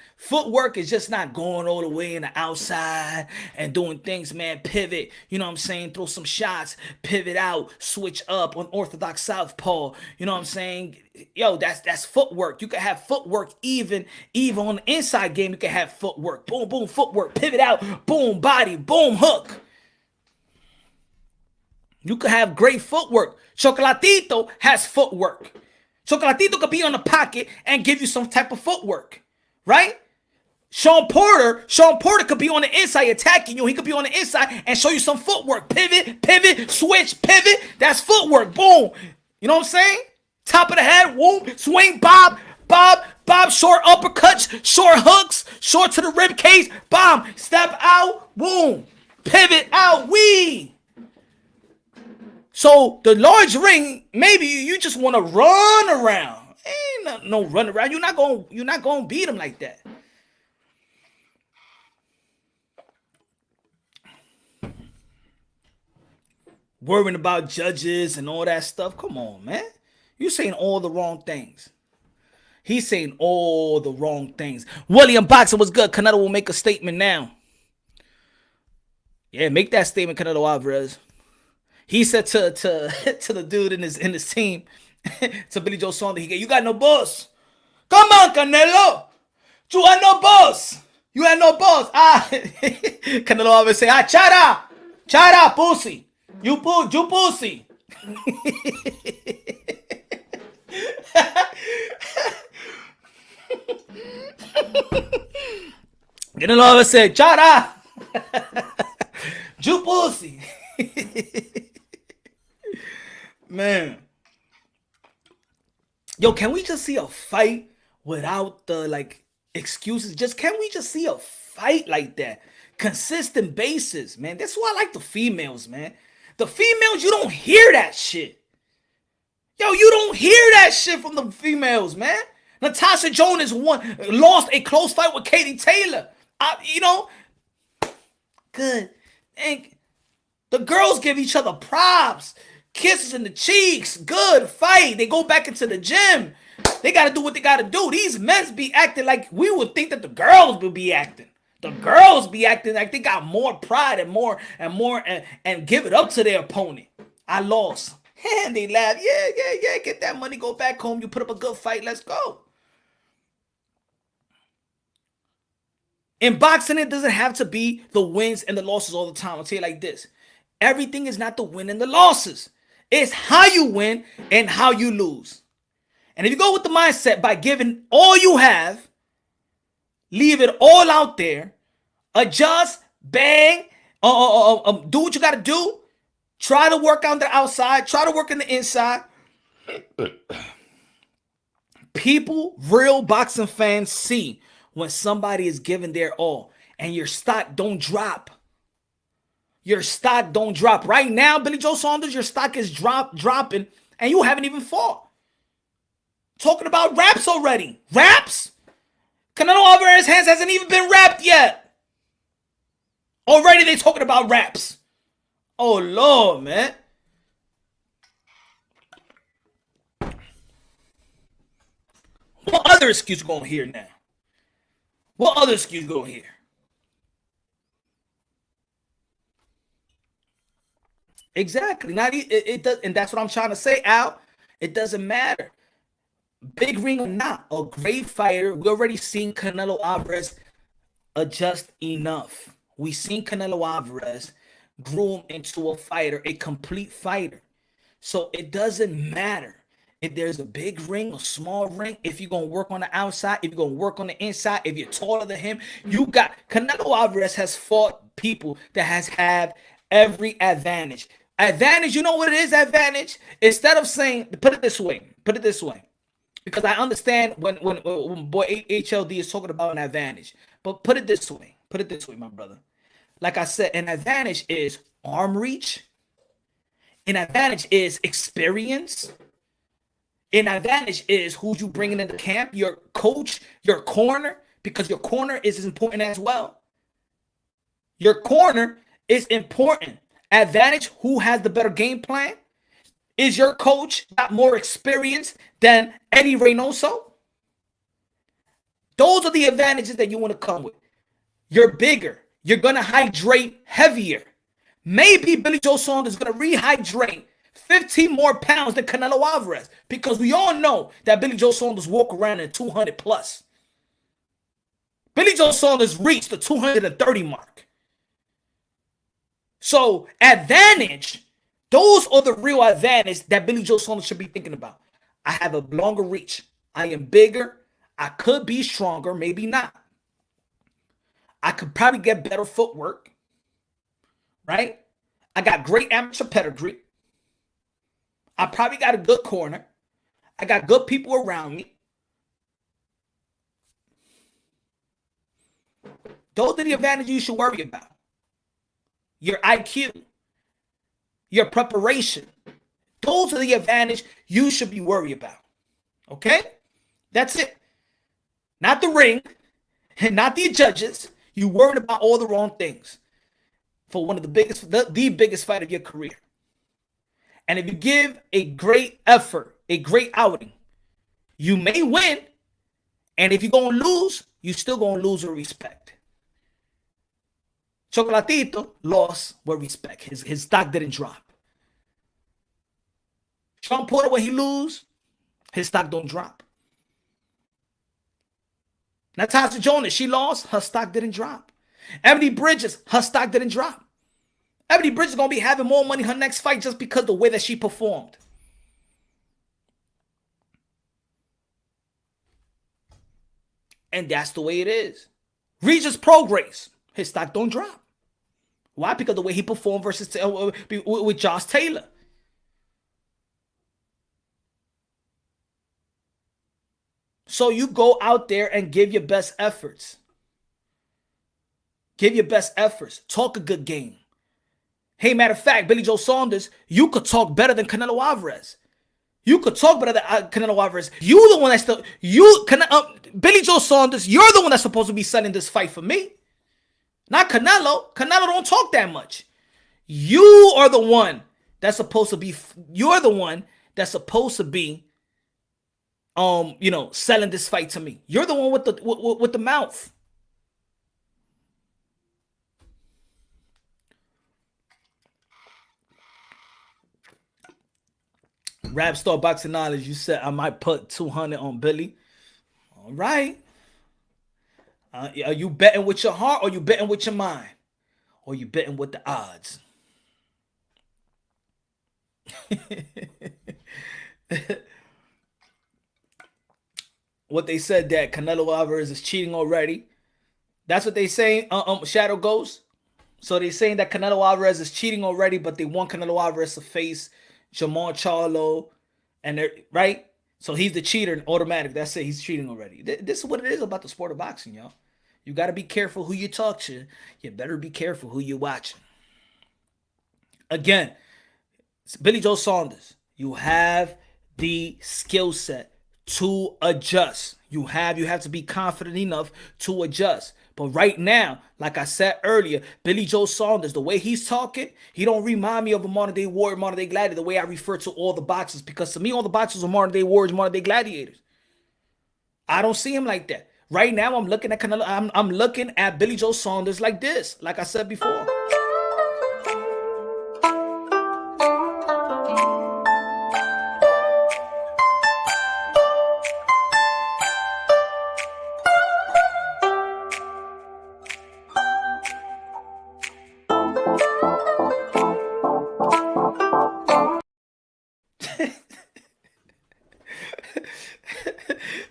going all the way in the outside and doing things, man. Pivot, you know what I'm saying? Throw some shots, pivot out, switch up on orthodox southpaw. You know what I'm saying? Yo, that's footwork. You can have footwork even on the inside game. You can have footwork. Boom, boom, footwork. Pivot out. Boom, body. Boom, hook. You can have great footwork. Chocolatito has footwork. Chocolatito could be on the pocket and give you some type of footwork, right? Sean Porter could be on the inside attacking you. He could be on the inside and show you some footwork. Pivot, switch, pivot. That's footwork. Boom. You know what I'm saying? Top of the head, whoop, swing, bob, short uppercuts, short hooks, short to the rib cage, bomb, step out, boom, pivot out, wee. So the large ring, maybe you just want to run around. Ain't no run around. You're not gonna beat him like that. Worrying about judges and all that stuff. Come on, man. You're saying all the wrong things. He's saying all the wrong things. William Boxer was good. Canelo will make a statement now. Yeah, make that statement, Canelo Alvarez. He said to the dude in his team, to Billy Joe Saunders, you got no boss. Come on, Canelo. You got no boss. You had no boss. Canelo always say, chara, pussy. You pussy. Canelo always say, chara. You pussy. Man. Yo, can we just see a fight without the excuses? Can we just see a fight like that? Consistent basis, man. That's why I like the females, man. The females, you don't hear that shit. Yo, you don't hear that shit from the females, man. Natasha Jonas lost a close fight with Katie Taylor. Good. And the girls give each other props. Kisses in the cheeks. Good fight. They go back into the gym. They got to do what they got to do. These men be acting like we would think that the girls would be acting. The girls be acting like they got more pride and give it up to their opponent. I lost. And they laugh. Yeah. Get that money. Go back home. You put up a good fight. Let's go. In boxing, it doesn't have to be the wins and the losses all the time. I'll tell you like this. Everything is not the win and the losses. It's how you win and how you lose. And if you go with the mindset by giving all you have, leave it all out there, adjust, bang, do what you got to do, try to work on the outside, try to work on the inside, People, real boxing fans see when somebody is giving their all and your stock don't drop. Your stock don't drop. Right now, Billy Joe Saunders, your stock is dropping and you haven't even fought. Talking about raps already. Raps? Canelo Alvarez's hands hasn't even been wrapped yet. Already they talking about raps. Oh, Lord, man. What other excuse going here now? What other excuse going here? Exactly. Not it does, and that's what I'm trying to say, Al. It doesn't matter. Big ring or not, a great fighter. We already seen Canelo Alvarez adjust enough. We seen Canelo Alvarez groom into a fighter, a complete fighter. So it doesn't matter if there's a big ring or small ring. If you're gonna work on the outside, if you're gonna work on the inside, if you're taller than him, you got Canelo Alvarez has fought people that has had every advantage. Advantage, you know what it is? Advantage. Instead of saying, put it this way, because I understand when boy HLD is talking about an advantage. But put it this way, my brother. Like I said, an advantage is arm reach. An advantage is experience. An advantage is who you bringing into camp, your coach, your corner, because your corner is as important as well. Your corner is important. Advantage, who has the better game plan? Is your coach got more experience than Eddie Reynoso? Those are the advantages that you want to come with. You're bigger. You're going to hydrate heavier. Maybe Billy Joe Saunders is going to rehydrate 15 more pounds than Canelo Alvarez, because we all know that Billy Joe Saunders walk around at 200 plus. Billy Joe Saunders reached the 230 mark. So advantage, those are the real advantage that Billy Joe Saunders should be thinking about. I have a longer reach. I am bigger. I could be stronger, maybe not. I could probably get better footwork, right? I got great amateur pedigree. I probably got a good corner. I got good people around me. Those are the advantages you should worry about. Your IQ, your preparation. Those are the advantage you should be worried about. Okay? That's it. Not the ring, and not the judges. You worried about all the wrong things for one of the biggest, the biggest fight of your career. And if you give a great effort, a great outing, you may win. And if you're going to lose, you're still going to lose with respect. Chocolatito lost with respect. His stock didn't drop. Sean Porter, when he lose, his stock don't drop. Natasha Jonas, she lost, her stock didn't drop. Ebony Bridges, her stock didn't drop. Ebony Bridges is going to be having more money her next fight just because of the way that she performed. And that's the way it is. Regis Prograis, his stock don't drop. Why? Because of the way he performed versus with Josh Taylor. So you go out there and give your best efforts. Give your best efforts. Talk a good game. Hey, matter of fact, Billy Joe Saunders, you could talk better than Canelo Alvarez. You could talk better than Canelo Alvarez. You the one that's Billy Joe Saunders, you're the one that's supposed to be selling this fight for me. Not Canelo. Canelo don't talk that much. You are the one that's supposed to be, selling this fight to me. You're the one with the mouth. Rap Star Boxing Knowledge, you said I might put 200 on Billy. All right. Are you betting with your heart, or you betting with your mind? Or you betting with the odds? What they said, that Canelo Alvarez is cheating already. That's what they saying, Shadow Ghost. So they saying that Canelo Alvarez is cheating already, but they want Canelo Alvarez to face Jamal Charlo and they're right. So he's the cheater and automatic. That's it. He's cheating already. This is what it is about the sport of boxing, y'all. You got to be careful who you talk to. You better be careful who you're watching. Again, Billy Joe Saunders, you have the skill set to adjust. You have to be confident enough to adjust. But right now, like I said earlier, Billy Joe Saunders, the way he's talking, he don't remind me of a modern day warrior, modern day gladiator, the way I refer to all the boxers. Because to me, all the boxers are modern day warriors, modern day gladiators. I don't see him like that. Right now, I'm looking at Canelo. I'm looking at Billy Joe Saunders like this, like I said before.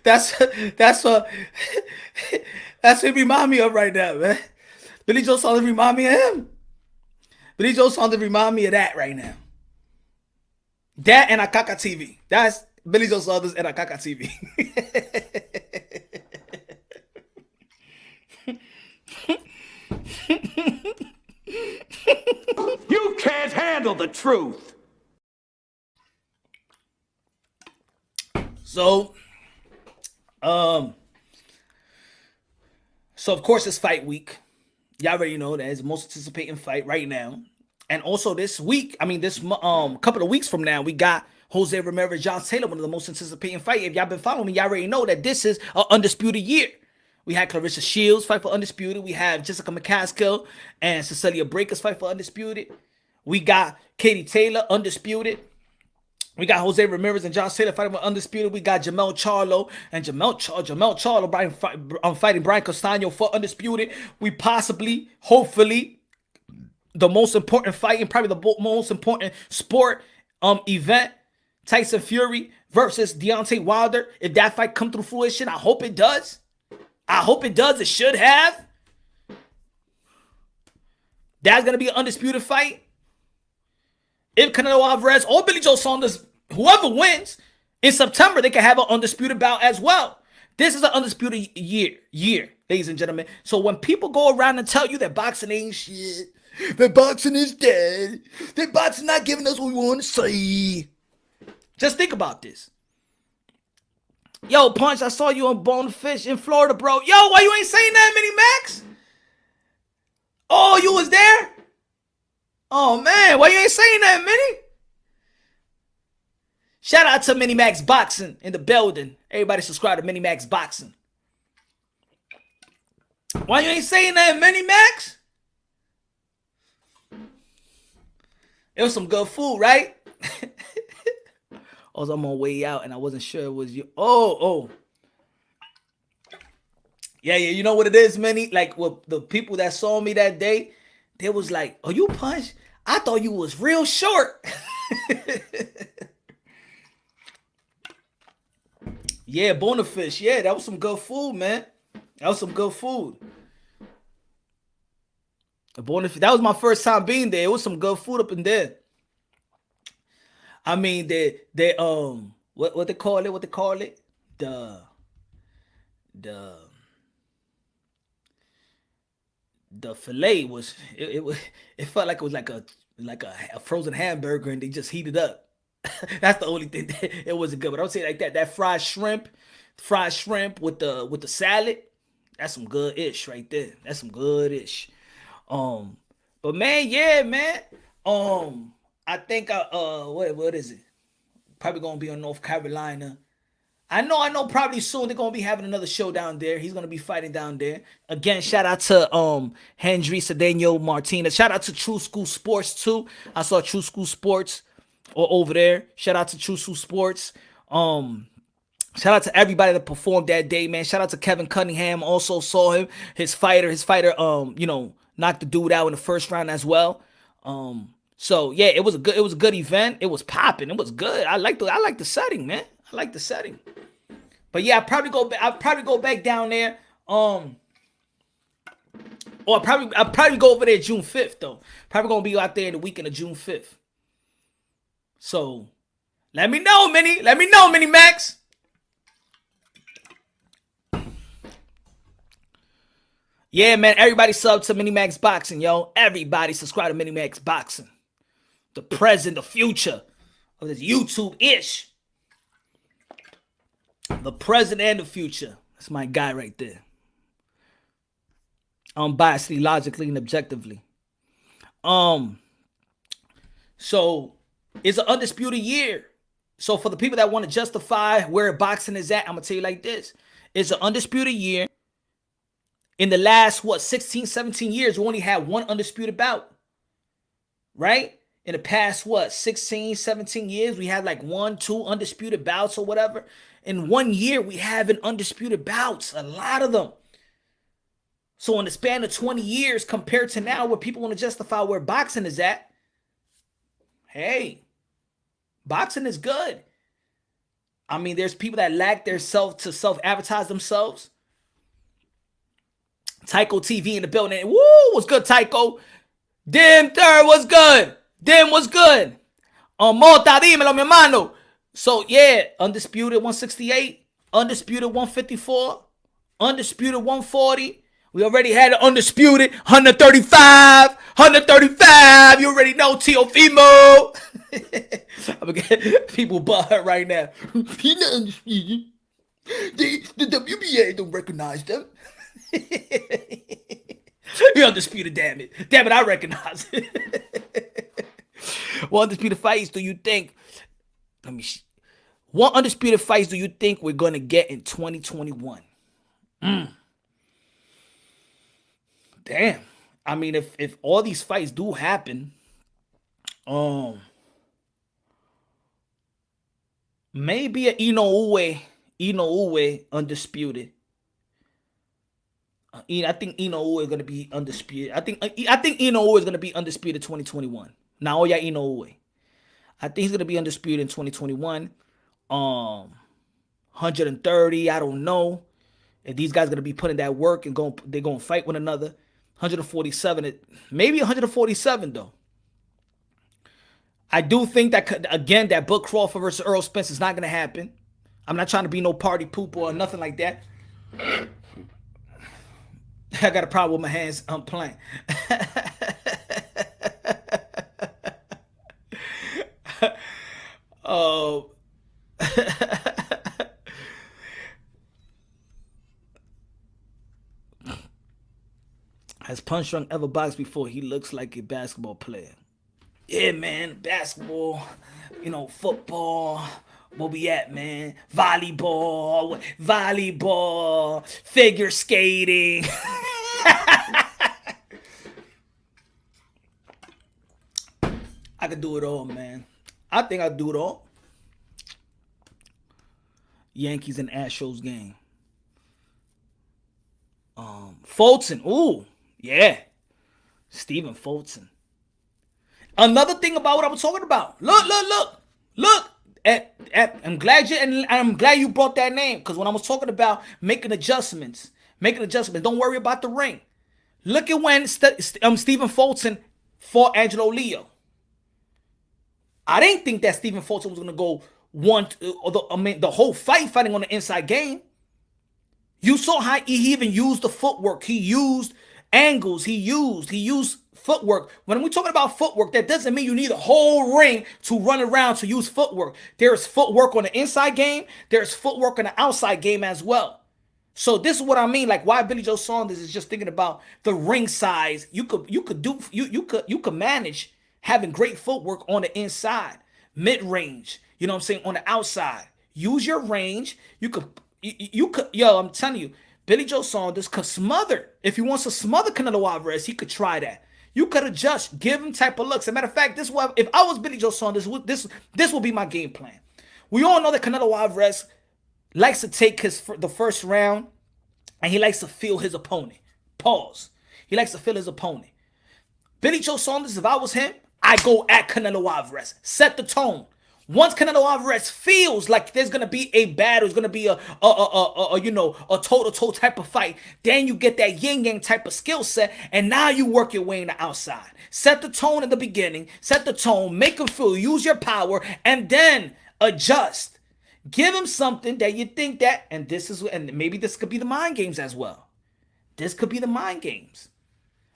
That's what it remind me of right now, man. Billy Joe Saunders remind me of him. Billy Joe Saunders remind me of that right now. That and Akaka TV. That's Billy Joe Saunders and Akaka TV. You can't handle the truth. So of course it's fight week. Y'all already know that it's the most anticipating fight right now. And also this week, this couple of weeks from now, we got Jose Ramirez, John Taylor, one of the most anticipating fight. If y'all been following me, y'all already know that this is an undisputed year. We had Clarissa Shields fight for undisputed. We have Jessica McCaskill and Cecilia Breakers fight for undisputed. We got Katie Taylor, undisputed. We got Jose Ramirez and John Taylor fighting for undisputed. We got Jamel Charlo and Jamel Charlo fighting Brian Castano for undisputed. We possibly, hopefully, the most important fight and probably the most important sport event, Tyson Fury versus Deontay Wilder. If that fight come through fruition, I hope it does. It should have. That's gonna be an undisputed fight. If Canelo Alvarez or Billy Joe Saunders, whoever wins, in September, they can have an undisputed bout as well. This is an undisputed year, ladies and gentlemen. So when people go around and tell you that boxing ain't shit, that boxing is dead, that boxing not giving us what we want to say, just think about this. Yo, Punch, I saw you on Bonefish in Florida, bro. Yo, why you ain't saying that, Mini Max? Oh, you was there? Oh, man, why you ain't saying that, Mini? Shout out to Mini Max Boxing in the building. Everybody subscribe to Mini Max Boxing. Why you ain't saying that, Mini Max? It was some good food, right? I was on my way out and I wasn't sure it was you. Oh. Yeah, you know what it is, Mini? Like, with the people that saw me that day, they was like, oh, you Punch? I thought you was real short. Yeah, Bonefish. Yeah, that was some good food, man. That was some good food. Bonefish. That was my first time being there. It was some good food up in there. I mean, what they call it? The fillet was it felt like it was like a frozen hamburger and they just heated up. That's the only thing that it wasn't good. But I would say like that fried shrimp with the salad, that's some good ish right there. That's some good ish. But man, yeah, man. I think what is it? Probably gonna be on North Carolina. I know probably soon they're gonna be having another show down there. He's gonna be fighting down there. Again, shout out to Henry Cedeno Martinez. Shout out to True School Sports too. I saw True School Sports over there. Shout out to True School Sports. Shout out to everybody that performed that day, man. Shout out to Kevin Cunningham. Also saw him. His fighter, knocked the dude out in the first round as well. So yeah, it was a good event. It was popping. It was good. I like the setting, man. I like the setting. But yeah, I'll probably go back down there. Or I'll probably go over there June 5th though. Probably gonna be out there in the weekend of June 5th. So Let me know, Minnie. Let me know, Minnie Max. Yeah, man. Everybody sub to Minnie Max Boxing, yo. Everybody subscribe to Minnie Max Boxing. The present, the future of this YouTube-ish. The present and the future. That's my guy right there. Unbiasedly, logically, and objectively. So it's an undisputed year. So for the people that want to justify where boxing is at, I'm gonna tell you like this. It's an undisputed year. In the last, 16, 17 years, we only had one undisputed bout. Right? In the past, 16, 17 years, we had like 1, 2 undisputed bouts or whatever. In 1 year, we have an undisputed bouts. A lot of them. So in the span of 20 years compared to now where people want to justify where boxing is at, hey, boxing is good. I mean, there's people that lack their self-advertise themselves. Tycho TV in the building. Woo, what's good, Tycho? Dim third, what's good? Dim, what's good? Mota, dímelo, mi hermano. So, yeah, undisputed 168, undisputed 154, undisputed 140. We already had an undisputed 135, 135. You already know, Teofimo. I'm going to get people butt right now. He's not undisputed. The WBA don't recognize them. You're undisputed, damn it. Damn it, I recognize it. What undisputed fights do you think? What undisputed fights do you think we're going to get in 2021? Damn. I mean, if all these fights do happen, maybe a Inoue undisputed. I think Inoue is going to be undisputed. I think Inoue is going to be undisputed 2021. Naoya Inoue. I think he's going to be undisputed in 2021. 130, I don't know. If these guys are going to be putting that work and they're going to fight one another. 147, maybe 147 though. I do think that, again, that Bud Crawford versus Earl Spence is not going to happen. I'm not trying to be no party pooper or nothing like that. I got a problem with my hands. I'm playing. Oh. Has Punch Drunk ever boxed before? He looks like a basketball player. Yeah, man. Basketball, football. Where we at, man? Volleyball, figure skating. I could do it all, man. I think I do it all. Yankees and Astros game. Fulton. Ooh, yeah. Stephen Fulton. Another thing about what I was talking about. Look. I'm glad you brought that name, because when I was talking about making adjustments, don't worry about the ring. Look at when Stephen Fulton fought Angelo Leo. I didn't think that Stephen Fulton was going to go the whole fight fighting on the inside game. You saw how he even used the footwork. He used angles. He used footwork. When we're talking about footwork, that doesn't mean you need a whole ring to run around to use footwork. There's footwork on the inside game. There's footwork on the outside game as well. So this is what I mean. Like, why Billy Joe Saunders is just thinking about the ring size. You could manage having great footwork on the inside, mid range. You know what I'm saying? On the outside, use your range. You could. I'm telling you, Billy Joe Saunders could smother. If he wants to smother Canelo Alvarez, he could try that. You could adjust, give him type of looks. As a matter of fact, if I was Billy Joe Saunders, this will be my game plan. We all know that Canelo Alvarez likes to take the first round, and he likes to feel his opponent. Pause. He likes to feel his opponent. Billy Joe Saunders, if I was him, I go at Canelo Alvarez. Set the tone. Once Canelo Alvarez feels like there's gonna be a battle, it's gonna be a toe-to-toe type of fight, then you get that yin-yang type of skill set, and now you work your way in the outside. Set the tone in the beginning, set the tone, make him feel, use your power, and then Adjust. Give him something that you think that, and maybe this could be the mind games as well. This could be the mind games.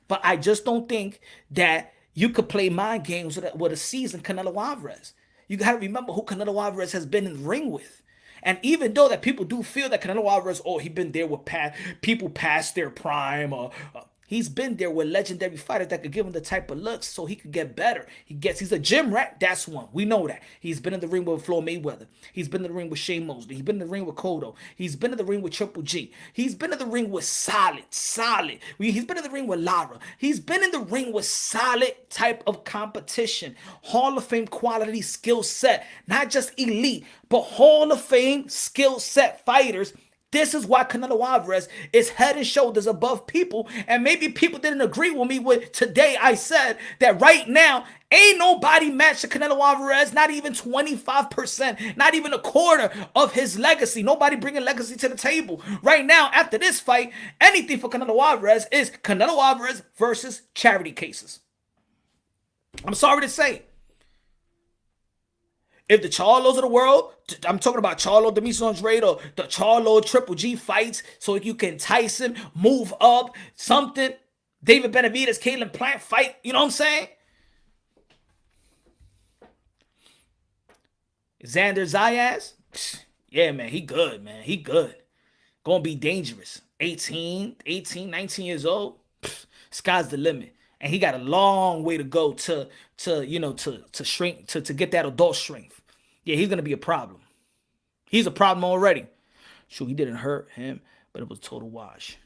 But I just don't think that you could play mind games with a seasoned Canelo Alvarez. You got to remember who Canelo Alvarez has been in the ring with. And even though that people do feel that Canelo Alvarez, he's been there with people past their prime, or he's been there with legendary fighters that could give him the type of looks so he could get better. He's a gym rat. That's one. We know that. He's been in the ring with Floyd Mayweather. He's been in the ring with Shane Mosley. He's been in the ring with Cotto. He's been in the ring with Triple G. He's been in the ring with solid. He's been in the ring with Lara. He's been in the ring with solid type of competition. Hall of Fame quality skill set. Not just elite, but Hall of Fame skill set fighters. This is why Canelo Alvarez is head and shoulders above people. And maybe people didn't agree with me with today. I said that right now, ain't nobody matched to Canelo Alvarez, not even 25%, not even a quarter of his legacy. Nobody bringing legacy to the table. Right now, after this fight, anything for Canelo Alvarez is Canelo Alvarez versus charity cases. I'm sorry to say. If the Charlos of the world, I'm talking about Charlo, Demetrius Andrade, or the Charlo Triple G fights, so you can Tyson, move up, something. David Benavidez, Caleb Plant fight, you know what I'm saying? Xander Zayas, yeah, man, he good, man. He good. Gonna be dangerous. 18, 19 years old, sky's the limit. And he got a long way to go to shrink, to get that adult strength. Yeah, he's gonna be a problem. He's a problem already. Sure, he didn't hurt him, but it was a total wash.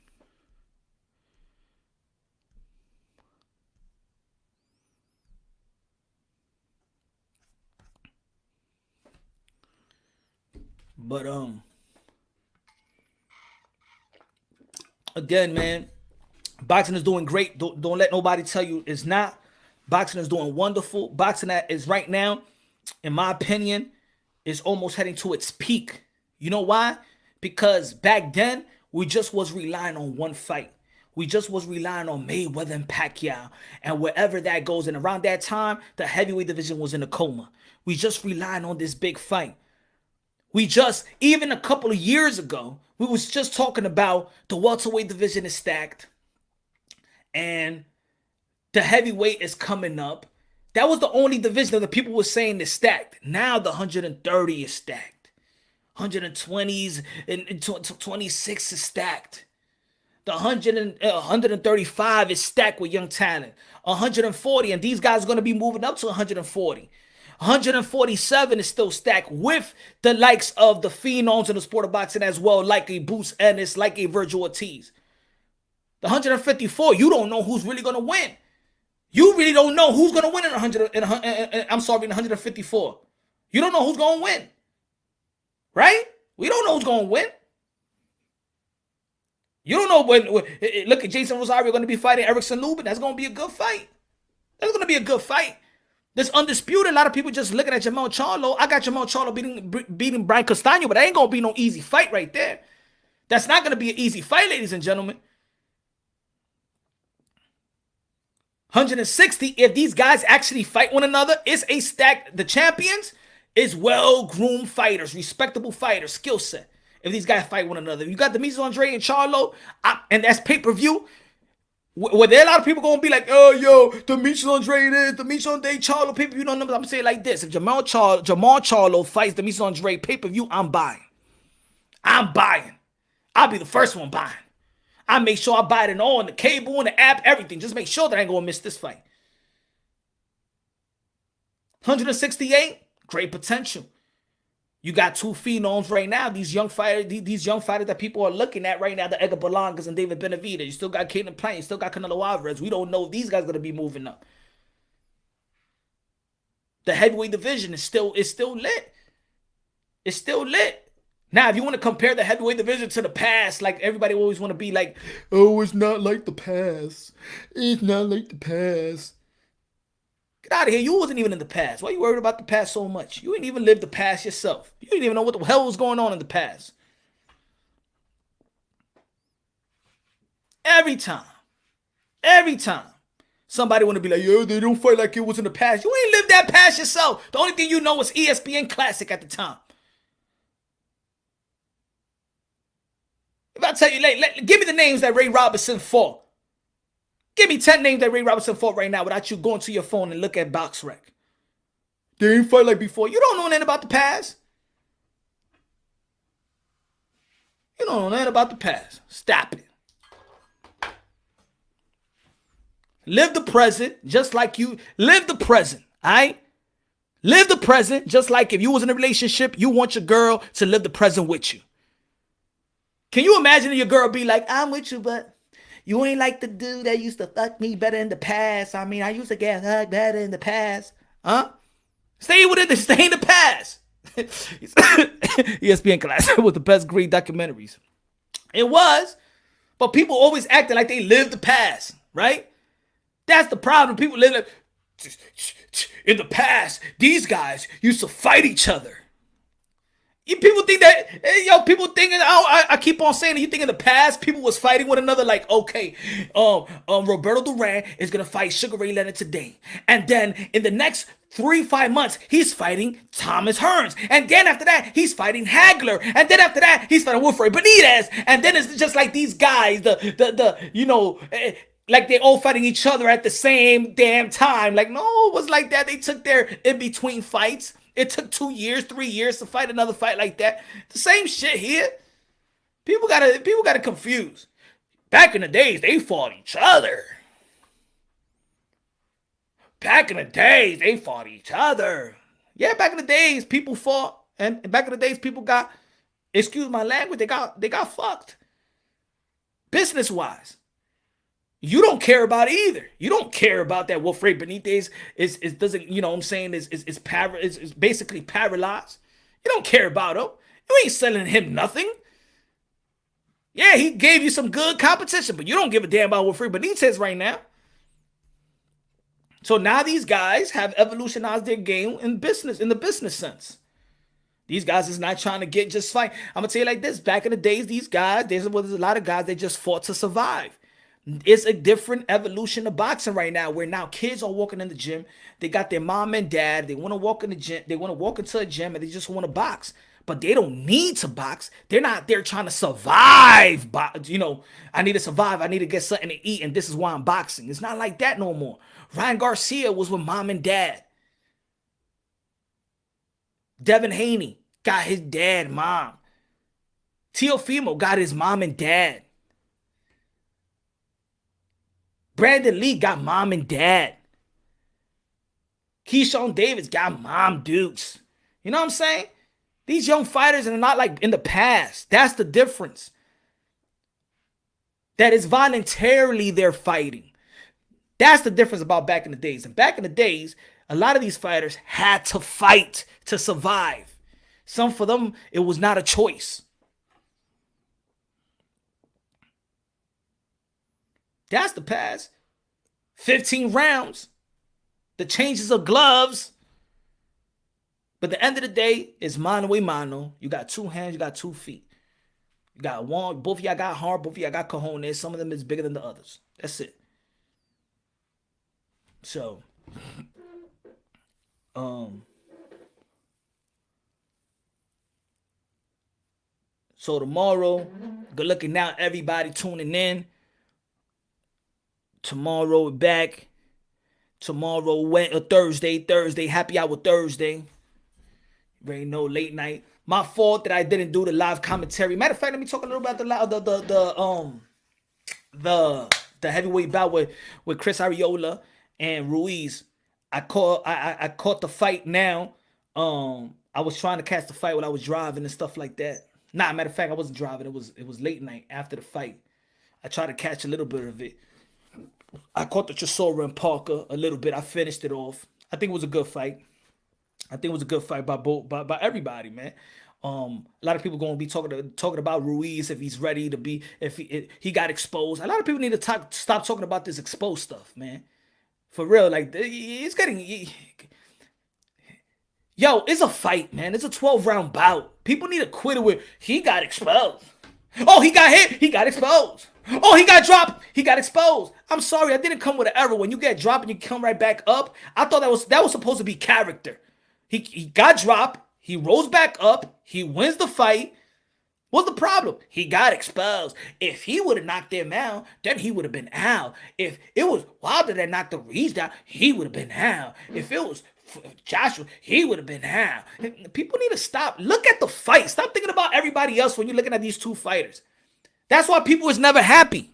But again, man, boxing is doing great. Don't let nobody tell you it's not. Boxing is doing wonderful. Boxing that is right now, in my opinion, is almost heading to its peak. You know why? Because back then, we just was relying on one fight. We just was relying on Mayweather and Pacquiao. And wherever that goes, and around that time, the heavyweight division was in a coma. We just relying on this big fight. Even a couple of years ago, we was just talking about the welterweight division is stacked. And the heavyweight is coming up. That was the only division that the people were saying is stacked. Now the 130 is stacked. 120s and 26 is stacked. The 135 is stacked with young talent. 140, and these guys are going to be moving up to 140. 147 is still stacked with the likes of the phenoms in the sport of boxing as well, like a Bruce Ennis, like a Virgil Ortiz. The 154, you don't know who's really going to win. You really don't know who's going to win in 154. You don't know who's going to win. Right? We don't know who's going to win. You don't know when look at Jason Rosario going to be fighting Erickson Lubin. That's going to be a good fight. That's going to be a good fight. This Undisputed, a lot of people just looking at Jamal Charlo. I got Jamal Charlo beating Brian Castano, but that ain't going to be no easy fight right there. That's not going to be an easy fight, ladies and gentlemen. 160, if these guys actually fight one another, it's a stack. The champions is well-groomed fighters, respectable fighters, skill set. If these guys fight one another. You got Demetrius Andrade and Charlo, and that's pay-per-view. Where there are a lot of people going to be like, oh, yo, Demetrius Andrade, Charlo, pay-per-view. No, I'm going to say it like this. If Jamal Charlo fights Demetrius Andrade pay-per-view, I'm buying. I'll be the first one buying. I make sure I buy it in all, in the cable, in the app, everything. Just make sure that I ain't going to miss this fight. 168, great potential. You got two phenoms right now. These young fighters that people are looking at right now, the Edgar Berlangas and David Benavidez. You still got Caleb Plant. You still got Canelo Alvarez. We don't know if these guys are going to be moving up. The heavyweight division is still lit. It's still lit. Now, if you want to compare the heavyweight division to the past, like everybody always want to be like, oh, it's not like the past. It's not like the past. Get out of here. You wasn't even in the past. Why are you worried about the past so much? You ain't even lived the past yourself. You didn't even know what the hell was going on in the past. Every time, Somebody want to be like, yo, they don't fight like it was in the past. You ain't lived that past yourself. The only thing you know was ESPN Classic at the time. If I tell you, give me the names that Ray Robinson fought. Give me 10 names that Ray Robinson fought right now without you going to your phone and look at BoxRec. They ain't fight like before. You don't know nothing about the past. You don't know nothing about the past. Stop it. Live the present just like you live the present, all right? Live the present just like if you was in a relationship, you want your girl to live the present with you. Can you imagine your girl be like, I'm with you, but you ain't like the dude that used to fuck me better in the past. I mean, I used to get hugged better in the past. Huh? Stay with it, stay in the past. ESPN Classic was the best great documentaries. It was, but people always acting like they lived the past, right? That's the problem. People live like, in the past, these guys used to fight each other. People think that, people thinking, I keep on saying that you think in the past, people was fighting one another like, okay, Roberto Duran is going to fight Sugar Ray Leonard today. And then in the next 3-5 months, he's fighting Thomas Hearns. And then after that, he's fighting Hagler. And then after that, he's fighting Wilfred Benitez. And then it's just like these guys, like they all fighting each other at the same damn time. Like, no, it was like that. They took their in-between fights. It took 2 years, 3 years to fight another fight like that. The same shit here. People gotta confuse. Back in the days, they fought each other. Back in the days, they fought each other. Yeah, back in the days, people fought. And back in the days, people got, excuse my language, they got fucked. Business-wise. You don't care about it either. You don't care about that Wilfred Benitez is doesn't, you know what I'm saying, is basically paralyzed. You don't care about him. You ain't selling him nothing. Yeah, he gave you some good competition, but you don't give a damn about Wilfred Benitez right now. So now these guys have evolutionized their game in the business sense. These guys is not trying to get just fight. I'm gonna tell you like this. Back in the days, these guys, there's a lot of guys that just fought to survive. It's a different evolution of boxing right now, where now kids are walking in the gym. They got their mom and dad. They want to walk in the gym. They want to walk into a gym and they just want to box. But they don't need to box. They're not there trying to survive. I need to survive. I need to get something to eat. And this is why I'm boxing. It's not like that no more. Ryan Garcia was with mom and dad. Devin Haney got his dad, mom. Teofimo got his mom and dad. Brandon Lee got mom and dad. Keyshawn Davis got mom dukes. You know what I'm saying? These young fighters are not like in the past. That's the difference. That is voluntarily they're fighting. That's the difference about back in the days. And back in the days, a lot of these fighters had to fight to survive. Some for them, it was not a choice. That's the past. 15 rounds. The changes of gloves. But the end of the day, it's mano a mano. You got 2 hands, you got 2 feet. You got one, both of y'all got heart, both of y'all got cojones. Some of them is bigger than the others. That's it. So, so tomorrow, good looking out, everybody tuning in. Tomorrow we're back. Tomorrow, Thursday, happy hour Thursday. You already know, late night. My fault that I didn't do the live commentary. Matter of fact, let me talk a little about the heavyweight bout with Chris Arreola and Ruiz. I caught the fight now. I was trying to catch the fight while I was driving and stuff like that. Matter of fact, I wasn't driving. It was late night after the fight. I tried to catch a little bit of it. I caught the Chisora and Parker a little bit. I finished it off. I think it was a good fight. by everybody, man. A lot of people going to be talking about Ruiz if he's ready to be, if he got exposed. A lot of people need to stop talking about this exposed stuff, man. For real, like it's getting. Yo, it's a fight, man. It's a 12-round bout. People need to quit it with he got exposed. Oh, he got hit, he got exposed. Oh, he got dropped, he got exposed. I'm sorry, I didn't come with an error. When you get dropped and you come right back up, I thought that was supposed to be character. He got dropped, he rose back up, he wins the fight. What's the problem? He got exposed. If he would have knocked him out, then he would have been out. If it was Wilder that knocked the Reeds down, he would have been out. If it was Joshua, he would have been out. People need to stop. Look at the fight. Stop thinking about everybody else when you're looking at these two fighters. That's why people is never happy.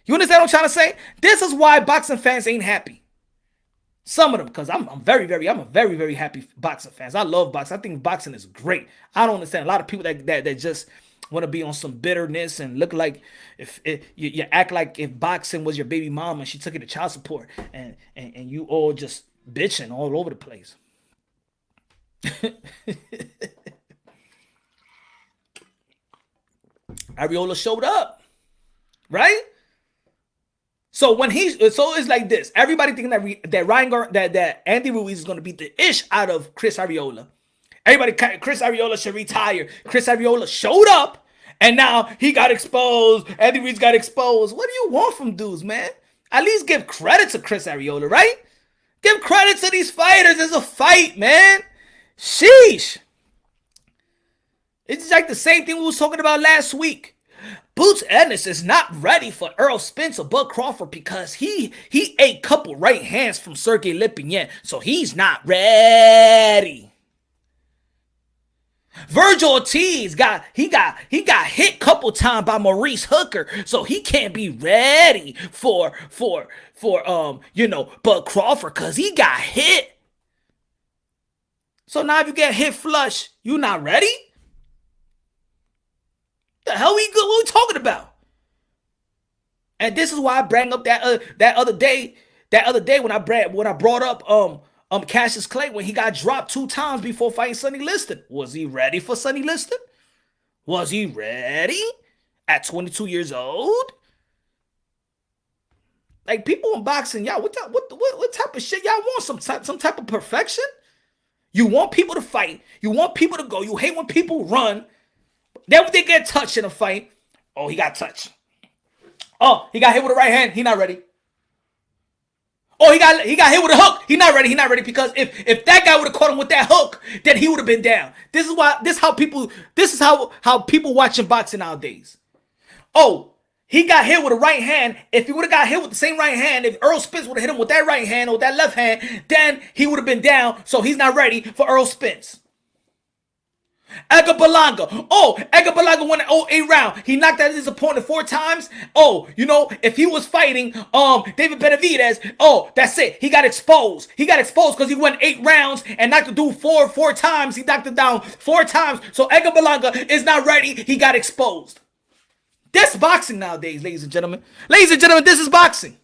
You understand what I'm trying to say? This is why boxing fans ain't happy. Some of them, because I'm a very, very happy boxing fans. I love boxing. I think boxing is great. I don't understand a lot of people that just want to be on some bitterness and look like you act like if boxing was your baby mama and she took you to child support and you all just bitching all over the place. Arreola showed up, right? So it's like this. Everybody thinking that Andy Ruiz is going to beat the ish out of Chris Arreola. Chris Arreola should retire. Chris Arreola showed up, and now he got exposed. Andy Ruiz got exposed. What do you want from dudes, man? At least give credit to Chris Arreola, right? Give credit to these fighters. It's a fight, man. Sheesh. It's like the same thing we was talking about last week. Boots Ennis is not ready for Errol Spence or Bud Crawford because he ate a couple right hands from Sergey Lipinyan, so he's not ready. Virgil Ortiz got hit couple times by Maurice Hooker, so he can't be ready for Bud Crawford because he got hit. So now if you get hit flush, you not ready? The hell what we talking about? And this is why I bring up that other day when I brought up Cassius Clay when he got dropped 2 times before fighting Sonny Liston. Was he ready for Sonny Liston? Was he ready at 22 years old? Like, people in boxing, y'all, what type of shit y'all want? Some type of perfection? You want people to fight. You want people to go. You hate when people run. Then when they get touched in a fight, oh, he got touched. Oh, he got hit with a right hand. He not ready. Oh, he got hit with a hook. He not ready. He not ready because if that guy would have caught him with that hook, then he would have been down. This is how people watching boxing nowadays. Oh, he got hit with a right hand. If he would have got hit with the same right hand, if Errol Spence would have hit him with that right hand or that left hand, then he would have been down. So he's not ready for Errol Spence. Edgar Berlanga. Oh, Edgar Berlanga won an 8 round. He knocked out his opponent 4 times. Oh, if he was fighting David Benavidez, oh, that's it. He got exposed. He got exposed because he won 8 rounds and knocked the dude four times. He knocked him down 4 times. So Edgar Berlanga is not ready. He got exposed. That's boxing nowadays, ladies and gentlemen. Ladies and gentlemen, this is boxing.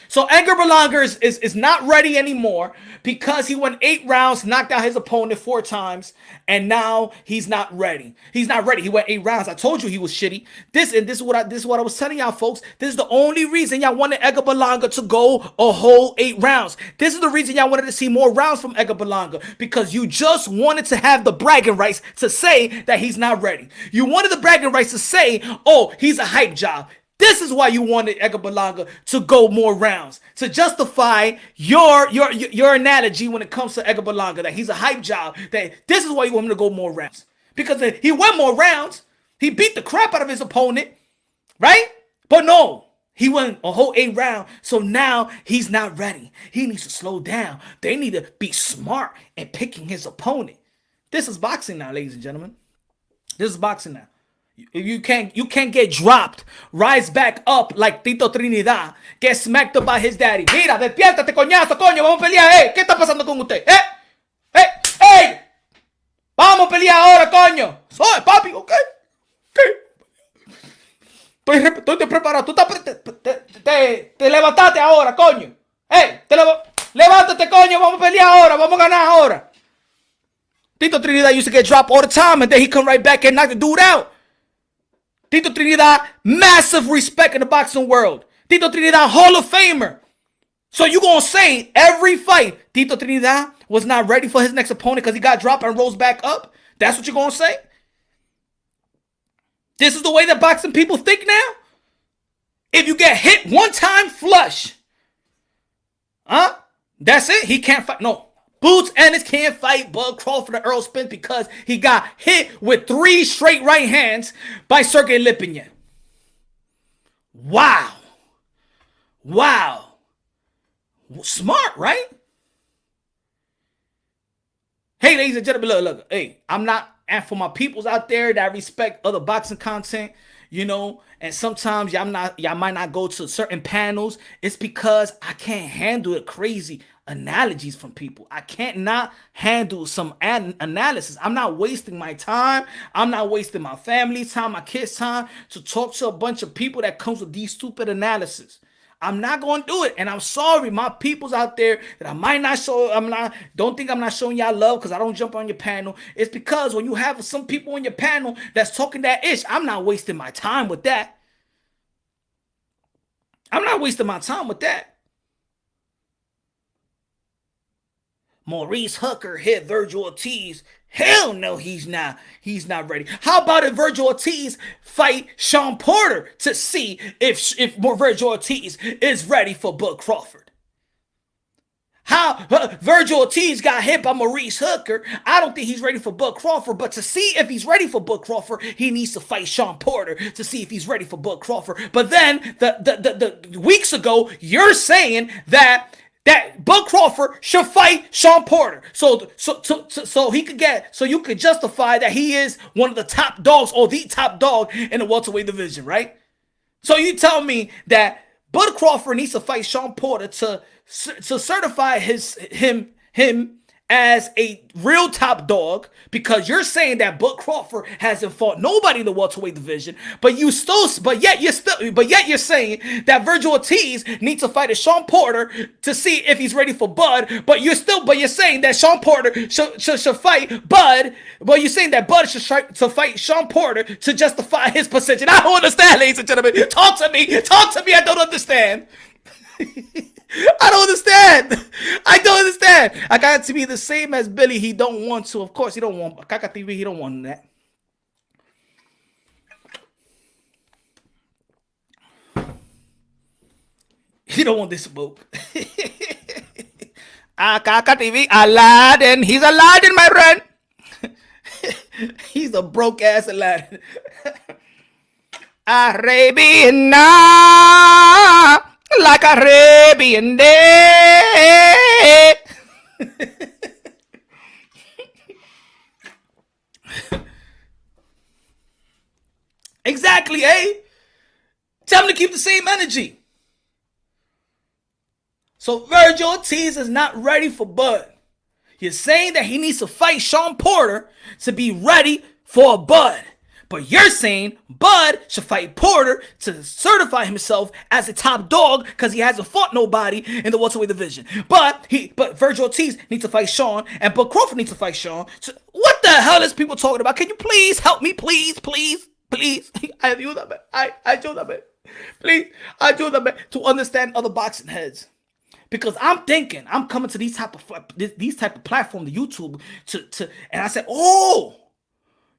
So Edgar Berlanga is not ready anymore because he won 8 rounds, knocked out his opponent 4 times, and now he's not ready. He's not ready. He went 8 rounds. I told you he was shitty. This is what I was telling y'all, folks. This is the only reason y'all wanted Edgar Berlanga to go a whole 8 rounds. This is the reason y'all wanted to see more rounds from Edgar Berlanga, because you just wanted to have the bragging rights to say that he's not ready. You wanted the bragging rights to say, oh, he's a hype job. This is why you wanted Edgar Berlanga to go more rounds, to justify your analogy when it comes to Edgar Berlanga, that he's a hype job. That this is why you want him to go more rounds, because he went more rounds. He beat the crap out of his opponent, right? But no, he went a whole 8 rounds. So now he's not ready. He needs to slow down. They need to be smart in picking his opponent. This is boxing now, ladies and gentlemen. This is boxing now. You can't get dropped, rise back up like Tito Trinidad, get smacked up by his daddy. Mira, despiértate, coñazo, coño, vamos a pelear, ¿qué está pasando con usted? ¡Ey! Vamos a pelear ahora, coño. Soy papi, ¿ok? Estoy preparado. Tú te levantaste ahora, coño. Levántate, coño, vamos a pelear ahora, vamos a ganar ahora. Tito Trinidad used to get dropped all the time, and then he come right back and knock the dude out. Tito Trinidad, massive respect in the boxing world. Tito Trinidad, Hall of Famer. So you gonna say every fight Tito Trinidad was not ready for his next opponent because he got dropped and rose back up? That's what you're gonna say? This is the way that boxing people think now? If you get hit one time flush, that's it. He can't fight. No. Boots Ennis can't fight Bud Crawford or Earl Spence because he got hit with 3 straight right hands by Sergey Lipinyan. Wow. Smart, right? Hey, ladies and gentlemen, look. Hey, I'm not, and for my peoples out there that respect other boxing content, you know, and sometimes y'all might not go to certain panels. It's because I can't handle the crazy analogies from people. I can't not handle some analysis. I'm not wasting my time. I'm not wasting my family's time, my kids' time to talk to a bunch of people that comes with these stupid analysis. I'm not going to do it. And I'm sorry, my peoples out there that I might not show, don't think I'm not showing y'all love because I don't jump on your panel. It's because when you have some people on your panel that's talking that ish, I'm not wasting my time with that. I'm not wasting my time with that. Maurice Hooker hit Virgil Ortiz. Hell no, he's not. He's not ready. How about if Virgil Ortiz fight Sean Porter to see if Virgil Ortiz is ready for Bud Crawford? How Virgil Ortiz got hit by Maurice Hooker. I don't think he's ready for Bud Crawford, but to see if he's ready for Bud Crawford, he needs to fight Sean Porter to see if he's ready for Bud Crawford. But then the weeks ago, you're saying that Bud Crawford should fight Sean Porter, so he could get, so you could justify that he is one of the top dogs or the top dog in the welterweight division, right? So you tell me that Bud Crawford needs to fight Sean Porter to certify him as a real top dog, because you're saying that Bud Crawford hasn't fought nobody in the welterweight division, but yet you're saying that Virgil Ortiz needs to fight a Sean Porter to see if he's ready for Bud, but you're saying that Sean Porter should fight Bud, but you're saying that Bud should fight Sean Porter to justify his position. I don't understand, ladies and gentlemen. Talk to me. I don't understand. I don't understand. I got to be the same as Billy. He don't want to. Of course, he don't want Kaka TV. He don't want that. He don't want this smoke. Kaka TV, Aladdin. He's Aladdin, my friend. He's a broke ass Aladdin. Arabian night. Like Arabian day. Exactly, eh? Tell him to keep the same energy. So Virgil Ortiz is not ready for Bud. You're saying that he needs to fight Sean Porter to be ready for Bud. But you're saying Bud should fight Porter to certify himself as a top dog because he hasn't fought nobody in the welterweight division. But Virgil Ortiz needs to fight Sean, and Bud Crawford needs to fight Sean. So what the hell is people talking about? Can you please help me? Please. I do that. I do that. Please, I do that to understand other boxing heads. Because I'm thinking, I'm coming to these type of platform, the YouTube, and I said, oh.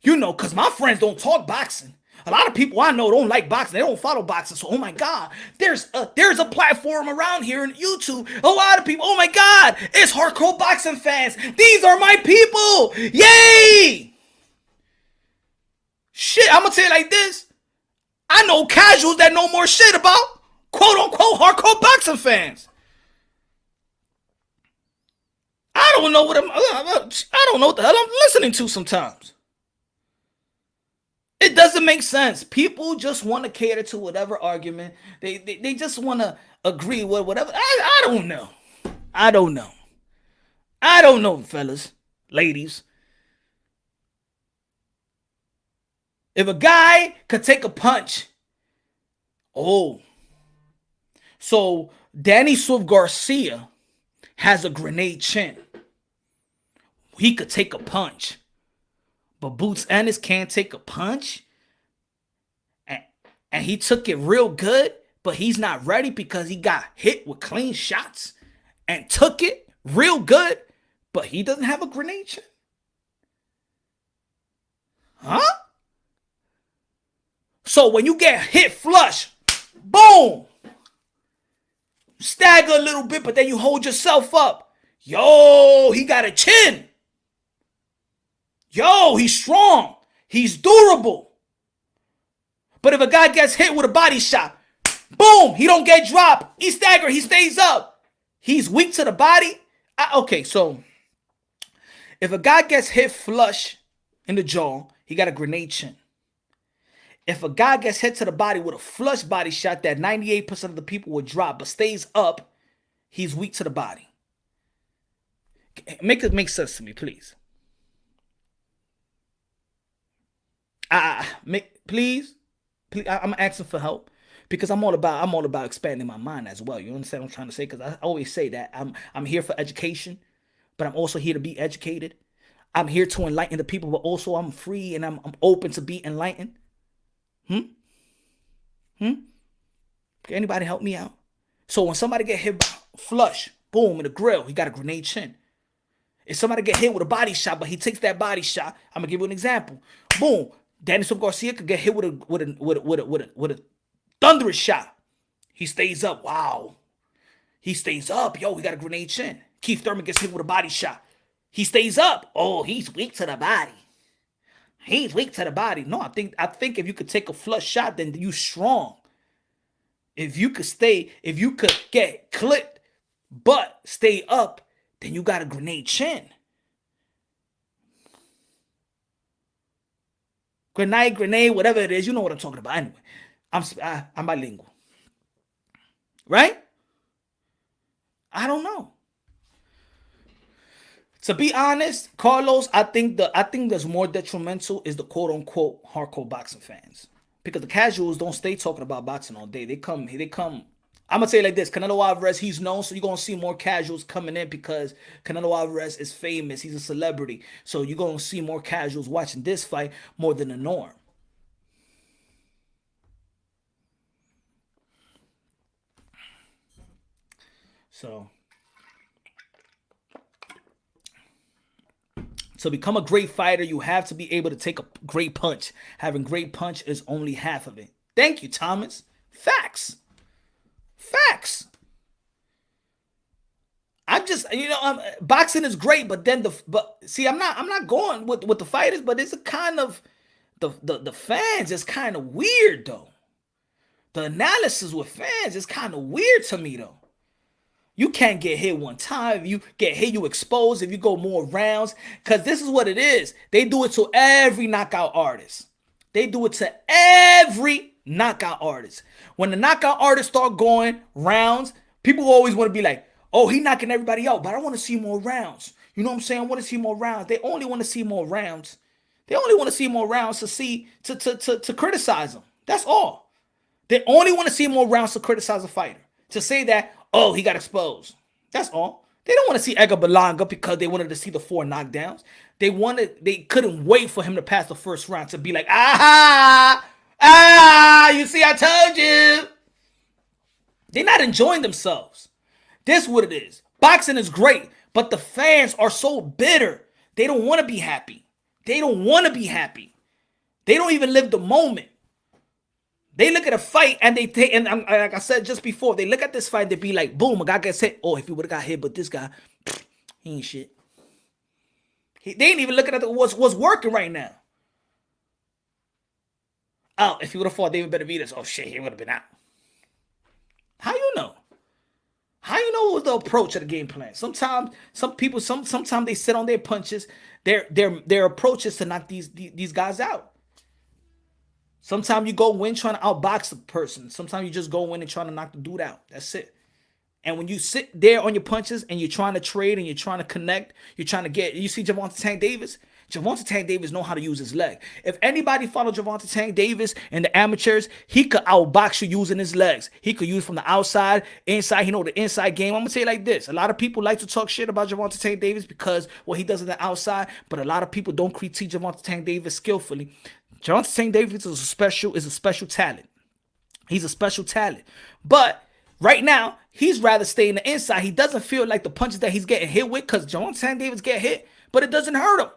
You know, because my friends don't talk boxing. A lot of people I know don't like boxing. They don't follow boxing. So, oh my God, there's a platform around here in YouTube. A lot of people, oh my God, it's hardcore boxing fans. These are my people. Yay! Shit, I'm going to tell you like this. I know casuals that know more shit about quote unquote hardcore boxing fans. I don't know what the hell I'm listening to sometimes. It doesn't make sense. People just want to cater to whatever argument. They just want to agree with whatever. I don't know. I don't know, fellas, ladies. If a guy could take a punch, so Danny Swift Garcia has a grenade chin. He could take a punch. But Boots Ennis can't take a punch. And he took it real good, but he's not ready because he got hit with clean shots and took it real good, but he doesn't have a grenade chin. Huh? So when you get hit flush, boom, stagger a little bit, but then you hold yourself up. Yo, he got a chin. Yo, he's strong. He's durable. But if a guy gets hit with a body shot, boom, he don't get dropped. He stagger, he stays up. He's weak to the body. Okay, so if a guy gets hit flush in the jaw, he got a grenade chin. If a guy gets hit to the body with a flush body shot that 98% of the people would drop but stays up, he's weak to the body. Make it make sense to me, please. Please, I'm asking for help because I'm all about expanding my mind as well. You understand what I'm trying to say? Because I always say that I'm here for education, but I'm also here to be educated. I'm here to enlighten the people, but also I'm free and I'm open to be enlightened. Can anybody help me out? So when somebody get hit flush, boom, in the grill, he got a grenade chin. If somebody get hit with a body shot, but he takes that body shot, I'm gonna give you an example. Boom, Daniel Garcia could get hit with a thunderous shot. He stays up. Wow, he stays up. Yo, he got a grenade chin. Keith Thurman gets hit with a body shot. He stays up. Oh, he's weak to the body. He's weak to the body. No, I think if you could take a flush shot, then you strong. If you could get clipped, but stay up, then you got a grenade chin. Grenade, whatever it is, you know what I'm talking about. Anyway, I'm bilingual, right? I don't know. To be honest, Carlos, I think that's more detrimental is the quote unquote hardcore boxing fans. Because the casuals don't stay talking about boxing all day. They come. I'm gonna say it like this: Canelo Alvarez, he's known, so you're gonna see more casuals coming in because Canelo Alvarez is famous. He's a celebrity, so you're gonna see more casuals watching this fight more than the norm. So to become a great fighter, you have to be able to take a great punch. Having great punch is only half of it. Thank you, Thomas. Facts. I'm just, boxing is great, but then I'm not going with the fighters, but it's a kind of the fans is kind of weird though. The analysis with fans is kind of weird to me though. You can't get hit one time. If you get hit, you expose. If you go more rounds, because this is what it is. They do it to every knockout artist. When the knockout artists start going rounds, people always want to be like, oh, he knocking everybody out, but I want to see more rounds. You know what I'm saying? I want to see more rounds. They only want to see more rounds. They only want to see more rounds to criticize them. That's all. They only want to see more rounds to criticize a fighter. To say that, oh, he got exposed. That's all. They don't want to see Edgar Berlanga because they wanted to see the 4 knockdowns. They couldn't wait for him to pass the first round to be like, you see, I told you. They're not enjoying themselves. This is what it is. Boxing is great, but the fans are so bitter. They don't want to be happy. They don't even live the moment. They look at a fight and like I said just before, they look at this fight, they be like, boom, a guy gets hit. Oh, if he would have got hit, but this guy, he ain't shit. They ain't even looking at what's working right now. Oh, if he would have fought David Benavidez, oh shit, he would have been out. How you know? How you know what was the approach of the game plan? Sometimes sometimes they sit on their punches. Their approach is to knock these guys out. Sometimes you go in trying to outbox the person. Sometimes you just go in and trying to knock the dude out. That's it. And when you sit there on your punches and you're trying to trade and you're trying to connect, you see Gervonta Tank Davis? Gervonta Tank Davis know how to use his leg. If anybody followed Gervonta Tank Davis in the amateurs, he could outbox you using his legs. He could use from the outside, inside. He know the inside game. I'm going to say it like this. A lot of people like to talk shit about Gervonta Tank Davis because what he does on the outside, but a lot of people don't critique Gervonta Tank Davis skillfully. Gervonta Tank Davis is a special talent. He's a special talent. But right now, he's rather stay in the inside. He doesn't feel like the punches that he's getting hit with because Gervonta Tank Davis get hit, but it doesn't hurt him.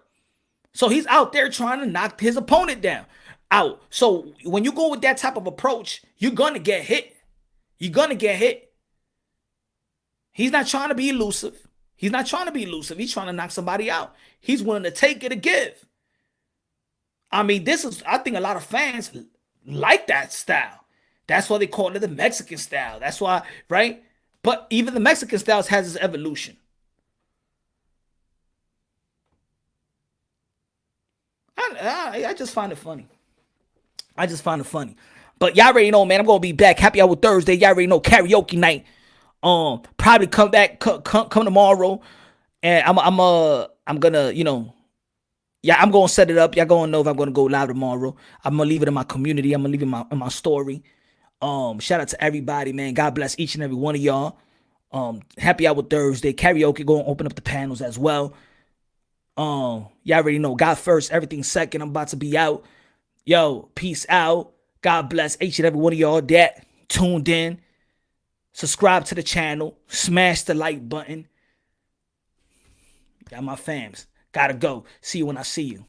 So he's out there trying to knock his opponent down. out. So when you go with that type of approach, you're gonna get hit. You're gonna get hit. He's not trying to be elusive. He's not trying to be elusive. He's trying to knock somebody out. He's willing to take it or give. I mean, I think a lot of fans like that style. That's why they call it the Mexican style. That's why, right? But even the Mexican styles has its evolution. I just find it funny. I just find it funny. But y'all already know, man, I'm gonna be back. Happy Hour Thursday. Y'all already know karaoke night. Probably come back, come tomorrow. And I'm gonna, I'm gonna set it up. Y'all gonna know if I'm gonna go live tomorrow. I'm gonna leave it in my community. I'm gonna leave it in my story. Shout out to everybody, man. God bless each and every one of y'all. Happy Hour Thursday. Karaoke, going to open up the panels as well. Y'all already know. God first, everything second. I'm about to be out. Yo, peace out. God bless each and every one of y'all that tuned in. Subscribe to the channel. Smash the like button. Y'all my fams. Gotta go. See you when I see you.